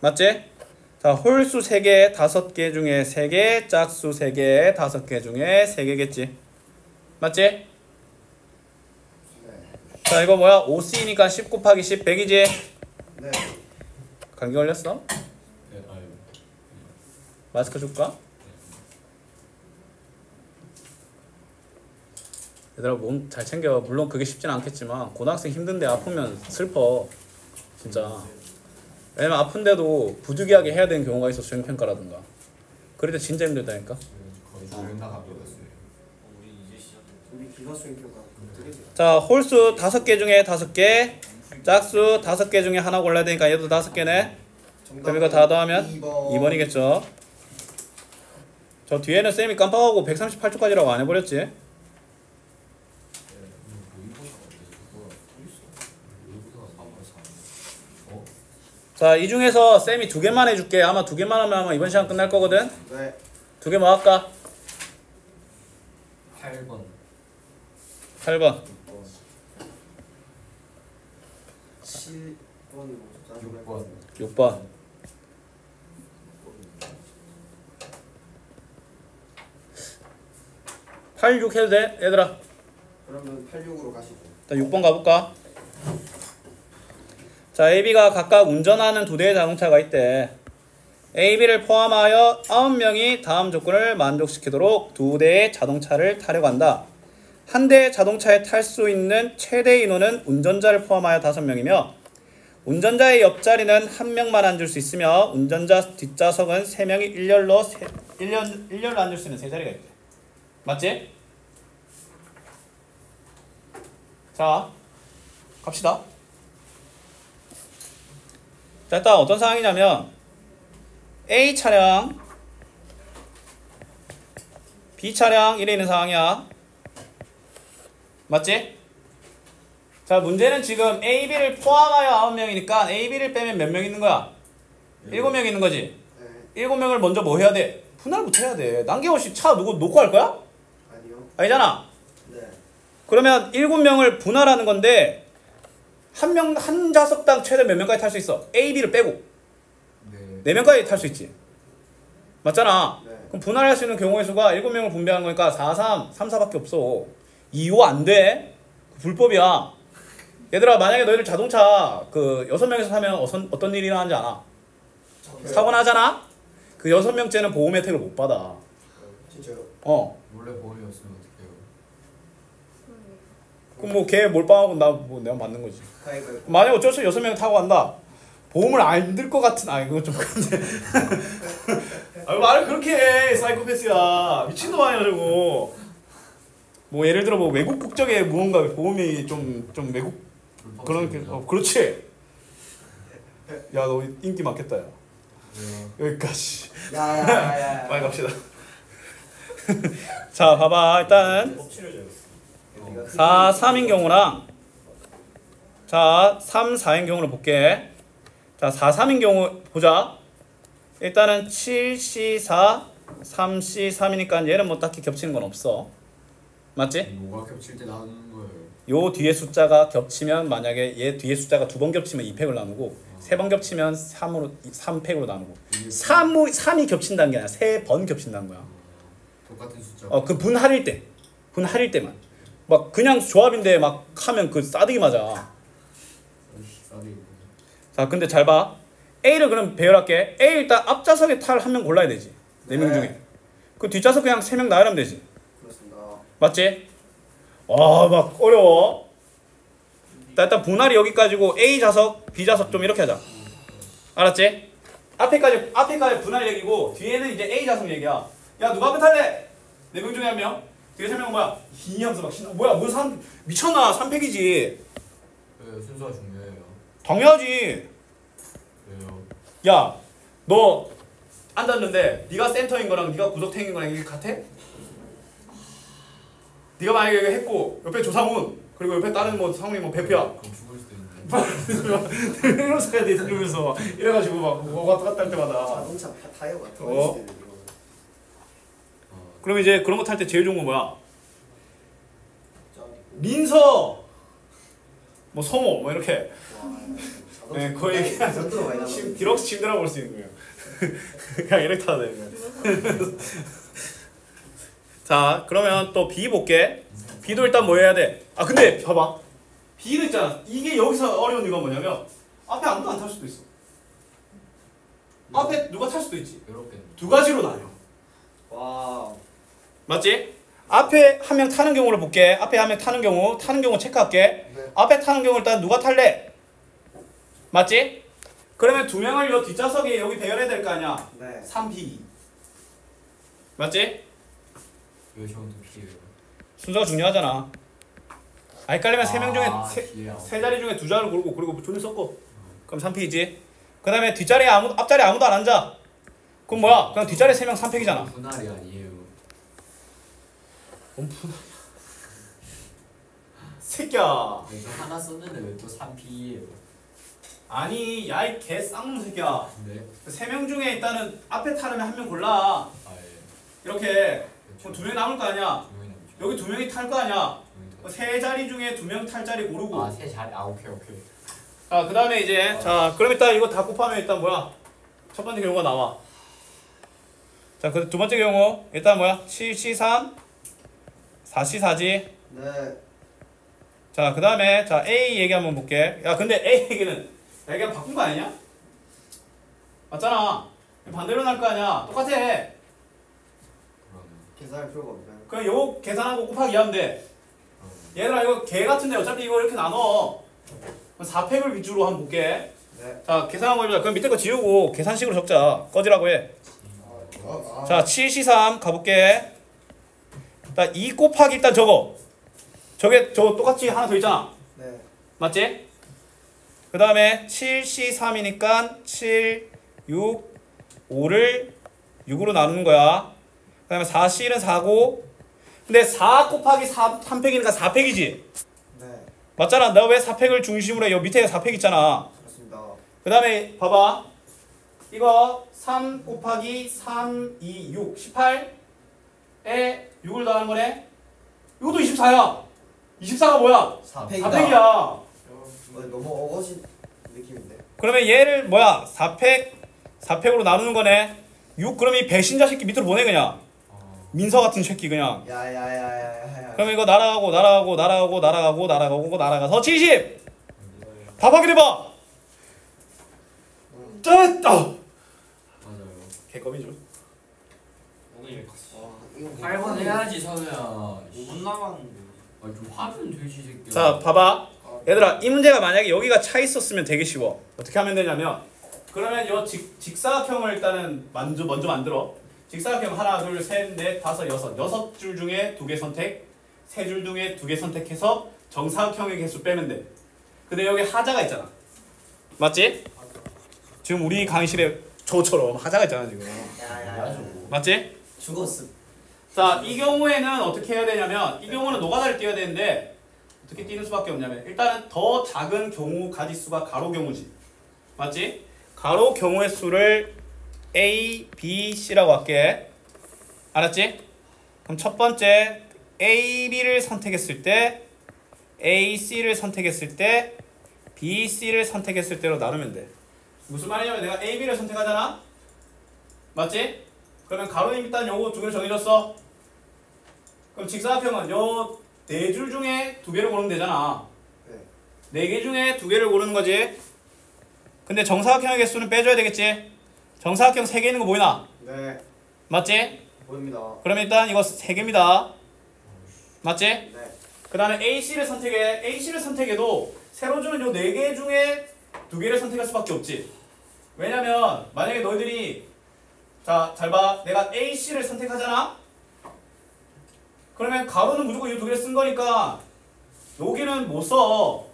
맞지? 자, 홀수 3개, 5개 중에 3개, 짝수 3개, 5개 중에 3개겠지? 맞지? 네. 자, 이거 5C니까 10 곱하기 10, 100이지? 네. 감기 걸렸어? 네, 아유. 마스크 줄까? 얘들아 몸 잘 챙겨. 물론 그게 쉽진 않겠지만 고등학생 힘든데 아프면 슬퍼 진짜. 왜냐면 아픈데도 부득이하게 해야 되는 경우가 있어. 수행평가라든가. 그럴 때 진짜 힘들다니까. 거의 주변 다 바뀌었어요. 우리 기가 수행평가 되게 자, 홀수 5개 중에 5개, 짝수 5개 중에 하나 골라야 되니까 얘도 5개네. 그럼 이거 다 더하면 2번이겠죠. 저 뒤에는 쌤이 깜빡하고 138초까지라고 안 해버렸지. 자, 이 중에서 쌤이 2개만 해줄게. 아마 2개만 하면 아마 이번 시간 끝날 거거든. 네. 2개 뭐 할까? 8번. 8번. 7번 6번. 6번. 8, 6 해도 돼? 얘들아. 그러면 86으로 가시죠. 일단 6번 가볼까? 자, AB가 각각 운전하는 2대의 자동차가 있대. AB를 포함하여 9명이 다음 조건을 만족시키도록 2대의 자동차를 타려고 한다. 한 대의 자동차에 탈 수 있는 최대 인원은 운전자를 포함하여 5명이며 운전자의 옆자리는 1명만 앉을 수 있으며 운전자 뒷좌석은 3명이 일렬로 앉을 수 있는 3자리가 있대. 맞지? 자, 갑시다. 자, 일단 어떤 상황이냐면 A 차량, B 차량 이래 있는 상황이야. 맞지? 자, 문제는 지금 A, B를 포함하여 9명이니까 A, B를 빼면 몇 명 있는 거야? 7명 있는 거지? 네. 7명을 먼저 뭐 해야 돼? 분할부터 해야 돼. 남김없이 차 누구 놓고 할 거야? 아니요. 아니잖아. 네. 그러면 7명을 분할하는 건데 한 좌석당 최대 몇 명까지 탈 수 있어? A, B를 빼고 네. 4명까지 탈 수 있지. 맞잖아. 네. 그럼 분할할 수 있는 경우의 수가 7명을 분배하는 거니까 4, 3, 3, 4밖에 없어. 2, 5 안 돼. 불법이야. 얘들아 만약에 너희들 자동차 그 6명에서 타면 어떤 일이 일어나는지 알아? 사고 나잖아? 그 6명째는 보험 혜택을 못 받아. 진짜요? 원래 보험이 없으면 어떡해요? 그럼 뭐 걔 몰빵하고 내가 맞는 거지. 가위바위보. 만약에 어쩔 수 없이 6명 타고 간다. 보험을 안 들 것 같은 이거 좀 그런데. 말을 그렇게 해. 사이코패스야. 미친놈 아니야 저거. 뭐 예를 들어 뭐 외국 국적의 무언가 보험이 좀 외국 그런 그렇지. 야 너 인기 많겠다 야. 여기까지. 야야야야. 빨리 갑시다. 자 봐봐 일단 법치를 4, 3인 경우랑 자 3, 4인 경우를 볼게. 자 4, 3인 경우 보자. 일단은 7C4, 3C, 3이니까 얘는 뭐 딱히 겹치는 건 없어. 맞지? 뭐가 겹칠 때 나오는 거예요? 요 뒤에 숫자가 겹치면 만약에 얘 뒤에 숫자가 2번 겹치면 2팩을 나누고 3번 겹치면 3팩으로 나누고 3이 겹친다는 게 아니라 3번 겹친다는 거야. 똑같은 숫자. 그 분할일 때만 막 그냥 조합인데 막 하면 그 싸대기 맞아. 자 근데 잘 봐. A를 그럼 배열할게. A 일단 앞좌석에 탈 한 명 골라야 되지. 4명 중에. 그 뒷좌석 그냥 3명 나열하면 되지. 그렇습니다. 맞지? 막 어려워. 일단 분할이 여기까지고 A 좌석, B 좌석 좀 이렇게 하자. 알았지? 앞에까지 분할 얘기고 뒤에는 이제 A 좌석 얘기야. 야 누가 앞에 탈래? 4명 중에 1명. 뒤에 3명은 뭐야? 히 하면서 막 신나. 뭐야 무슨 미쳤나? 3팩이지. 네, 순서가 중요해요. 당연하지. 왜요? 야 너 앉았는데 네가 센터인 거랑 네가 구석탱인 거랑 이게 같아? 네가 만약에 이거 했고 옆에 조상훈 그리고 옆에 다른 뭐 상훈이 뭐 배표야 그럼 죽을 수도 있는데. 이러면서 해야 돼. 이러면서 이래가지고 막 왔다 갔다 할 때마다 자동차 타이어가 어. 터질 때는 이거. 그럼 이제 그런 거 탈 때 제일 좋은 건 뭐야? 짜. 민서 뭐 성호 뭐 이렇게 와, 네, 거의 그냥 전도로 많이 나와. 디럭스 침대라고 볼 수 있는 거예요. 그냥 이렇게 타야 돼. 자 그러면 또 B 볼게. B도 일단 뭐 해야 돼? 근데 봐봐. B는 있잖아. 이게 여기서 어려운 이유가 뭐냐면 앞에 아무도 안 탈 수도 있어. 앞에 누가 탈 수도 있지. 외롭겠네. 두 가지로 나뉘어. 와. 맞지? 앞에 한 명 타는 경우를 볼게. 앞에 한 명 타는 경우 체크할게. 네. 앞에 타는 경우 일단 누가 탈래? 맞지? 그러면 2명을 요 뒷좌석에 여기 배열해야 될 거 아니야. 네. 3B. 맞지? 왜 저건 또 피해요? 순서가 중요하잖아. 헷갈리면 3명 중에 피해요. 세 자리 중에 2자를 고르고 그리고 존을 섞어. 그럼 3P이지. 그 다음에 뒷자리에 앞자리에 아무도 안 앉아. 그럼 뭐야? 그냥 뒷자리에 3명 3팩이잖아. 분할이 아니에요. 뭔 분할이야. 새끼야. 이거 하나 썼는데 왜 또 3P예요? 아니 야이 개 쌍놈 새끼야. 네. 3명 중에 일단은 앞에 타려면 한 명 골라. 예. 이렇게. 그럼 그렇죠. 2명 남을 거 아니야. 2명이 남죠. 여기 2명이 탈 거 아니야. 2명이 세 자리 중에 2명 탈 자리 고르고. 세 자리. 오케이. 자, 그 다음에 이제, 자, 그럼 일단 이거 다 곱하면 일단 뭐야? 첫 번째 경우가 나와. 자, 그 두 번째 경우, 일단 뭐야? 7C3, 4C4지. 네. 자, 그 다음에, 자, A 얘기 한번 볼게. 야, 근데 A 얘기는, 야, 이게 바꾼 거 아니냐? 맞잖아. 반대로 날 거 아니야. 똑같아. 그러네. 계산할 필요가 없나요? 그럼 요거 계산하고 곱하기 하면 돼. 얘들아, 이거 개 같은데 어차피 이거 이렇게 나눠. 4팩을 위주로 한번 볼게. 네. 자, 계산 한번 해보자. 그럼 밑에 거 지우고 계산식으로 적자. 꺼지라고 해. 자, 7C3 가볼게. 일단 2 곱하기 일단 저거. 저거 똑같이 하나 더 있잖아. 네. 맞지? 그 다음에 7C3이니까 7, 6, 5를 6으로 나누는 거야. 그 다음에 4C는 4고. 근데 4 곱하기 3팩이니까 4팩이지. 네. 맞잖아. 내가 왜 4팩을 중심으로 해? 여기 밑에 4팩 있잖아. 그렇습니다. 그 다음에 봐봐. 이거 3 곱하기 3, 2, 6, 18에 6을 더하는 거네. 이것도 24야. 24가 뭐야? 4팩이야. 너무 어거진 느낌인데. 그러면 얘를 뭐야? 4팩으로 나누는 거네. 6 그럼 이 배신자 새끼 밑으로 보내 그냥. 민서 같은 새끼 그냥. 야야야야야. 그럼 이거 날아가서 70. 답하게 돼봐. 짠! 맞아요. 개껌이죠. 오늘 여기까지. 8번 해야지 선우야. 5분 남았는데. 좀 하면 되지 새끼야. 자, 봐봐. 얘들아, 이 문제가 만약에 여기가 차 있었으면 되게 쉬워. 어떻게 하면 되냐면, 그러면 이 직사각형을 일단은 먼저 만들어. 직사각형 하나, 둘, 셋, 넷, 다섯, 여섯. 6줄 중에 2개 선택, 3줄 중에 2개 선택해서 정사각형의 개수 빼면 돼. 근데 여기 하자가 있잖아. 맞지? 지금 우리 강의실에 저처럼 하자가 있잖아 지금. 야야야. 맞지? 죽었음. 자, 이 경우에는 어떻게 해야 되냐면, 이 경우는 노가다를 띄어야 되는데 어떻게 띄는 수밖에 없냐면, 일단은 더 작은 경우 가지수가 가로 경우지. 맞지? 가로 경우의 수를 A, B, C라고 할게. 알았지? 그럼 첫 번째 A, B를 선택했을 때, A, C를 선택했을 때, B, C를 선택했을 때로 나누면 돼. 무슨 말이냐면 내가 A, B를 선택하잖아? 맞지? 그러면 가로님 일단 요거 2개를 정해줬어. 그럼 직사각형은 요 4줄 중에 2개를 고르면 되잖아. 네. 4개 중에 2개를 고르는 거지. 근데 정사각형의 개수는 빼줘야 되겠지. 정사각형 3개 있는 거 보이나? 네. 맞지? 보입니다. 그러면 일단 이거 3개입니다. 맞지? 네. 그 다음에 AC를 선택해. AC를 선택해도 세로줄은 요 4개 중에 2개를 선택할 수밖에 없지. 왜냐면 만약에 너희들이 자, 잘 봐. 내가 AC를 선택하잖아? 그러면 가로는 무조건 이 2개를 쓴 거니까 여기는 못 써.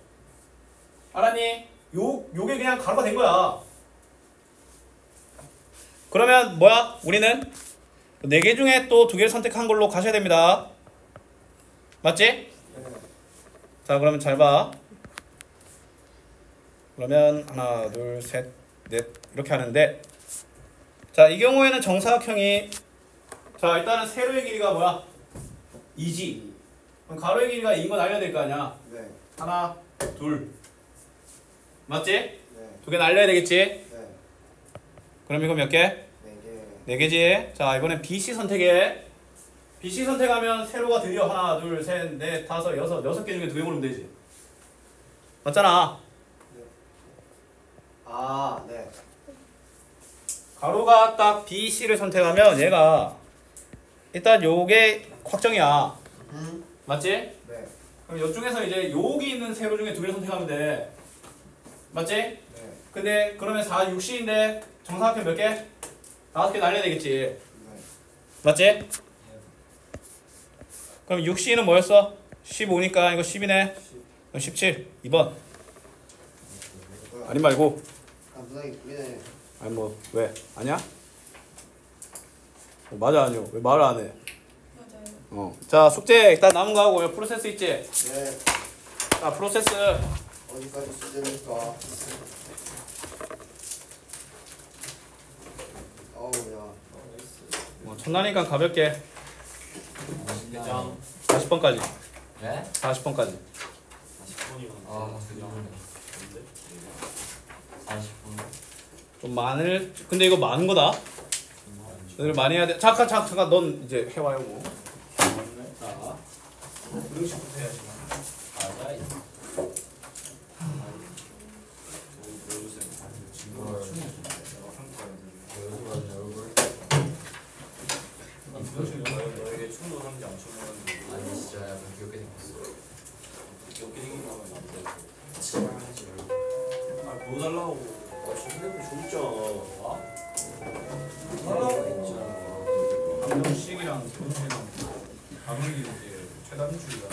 알았니? 요게 그냥 가로가 된 거야. 그러면 뭐야? 우리는 4개 중에 또 2개를 선택한 걸로 가셔야 됩니다. 맞지? 자, 그러면 잘 봐. 그러면 하나, 둘, 셋, 넷 이렇게 하는데, 자, 이 경우에는 정사각형이, 자, 일단은 세로의 길이가 뭐야? 2지. 그럼 가로의 길이가 2인 건 알려야 될 거 아니야? 네. 하나, 둘. 맞지? 네. 2개는 알려야 되겠지? 네. 그럼 이거 몇 개? 4개. 4개지? 자, 이번엔 BC 선택해. BC 선택하면 세로가 드디어 하나, 둘, 셋, 넷, 다섯, 여섯, 6개 중에 2개 고르면 되지. 맞잖아. 아, 네. 가로가 딱 BC를 선택하면 얘가 일단 요게 확정이야. 맞지? 네. 그럼 이쪽에서 이제 여기 있는 세로 중에 2개를 선택하면 돼. 맞지? 네. 근데 그러면 4, 6C인데 정사각형 몇 개? 5개 날려야 되겠지. 네. 맞지? 그럼 6C는 뭐였어? 15니까 이거 10이네. 그럼 17. 2번. 아니 말고. 감사하게 보이네. 아니 뭐 왜? 아니야? 맞아 아니요. 왜 말을 안 해? 맞아요. 자, 숙제 일단 남은 거 하고 프로세스 있지? 네. 자, 프로세스. 어디까지 쓰됩니까? 어우, 야. 뭐 첫날이니까 가볍게 진짜. 40번까지. 네? 40번까지. 10분이면 아, 그냥 40분. 좀 많을. 근데 이거 많은 거다. 너희들 많이 해야 돼. 잠깐. 넌 이제 해와요 뭐. 자, 그릇부터 해야지. 맞아. 너에게 충분한지 안 충분한지 아니 진짜 약간 귀엽게 생겼어. 이렇게 생긴다면 안 돼. 아, 보여달라고. 지금 핸드폰 진짜. 한 명씩이랑 분수랑 가격이 이제 최단줄이다.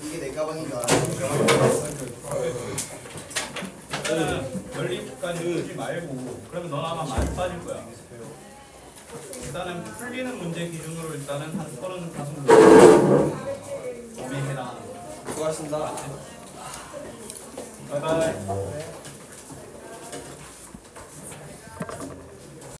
이게 내 가방인가? 연립까지 쓰지 말고. 그러면 넌 아마 많이 빠질 거야. 일단은 풀리는 문제 기준으로 일단은 한 35문제 범위에 해당하는 거. 수고하셨습니다. 바이바이.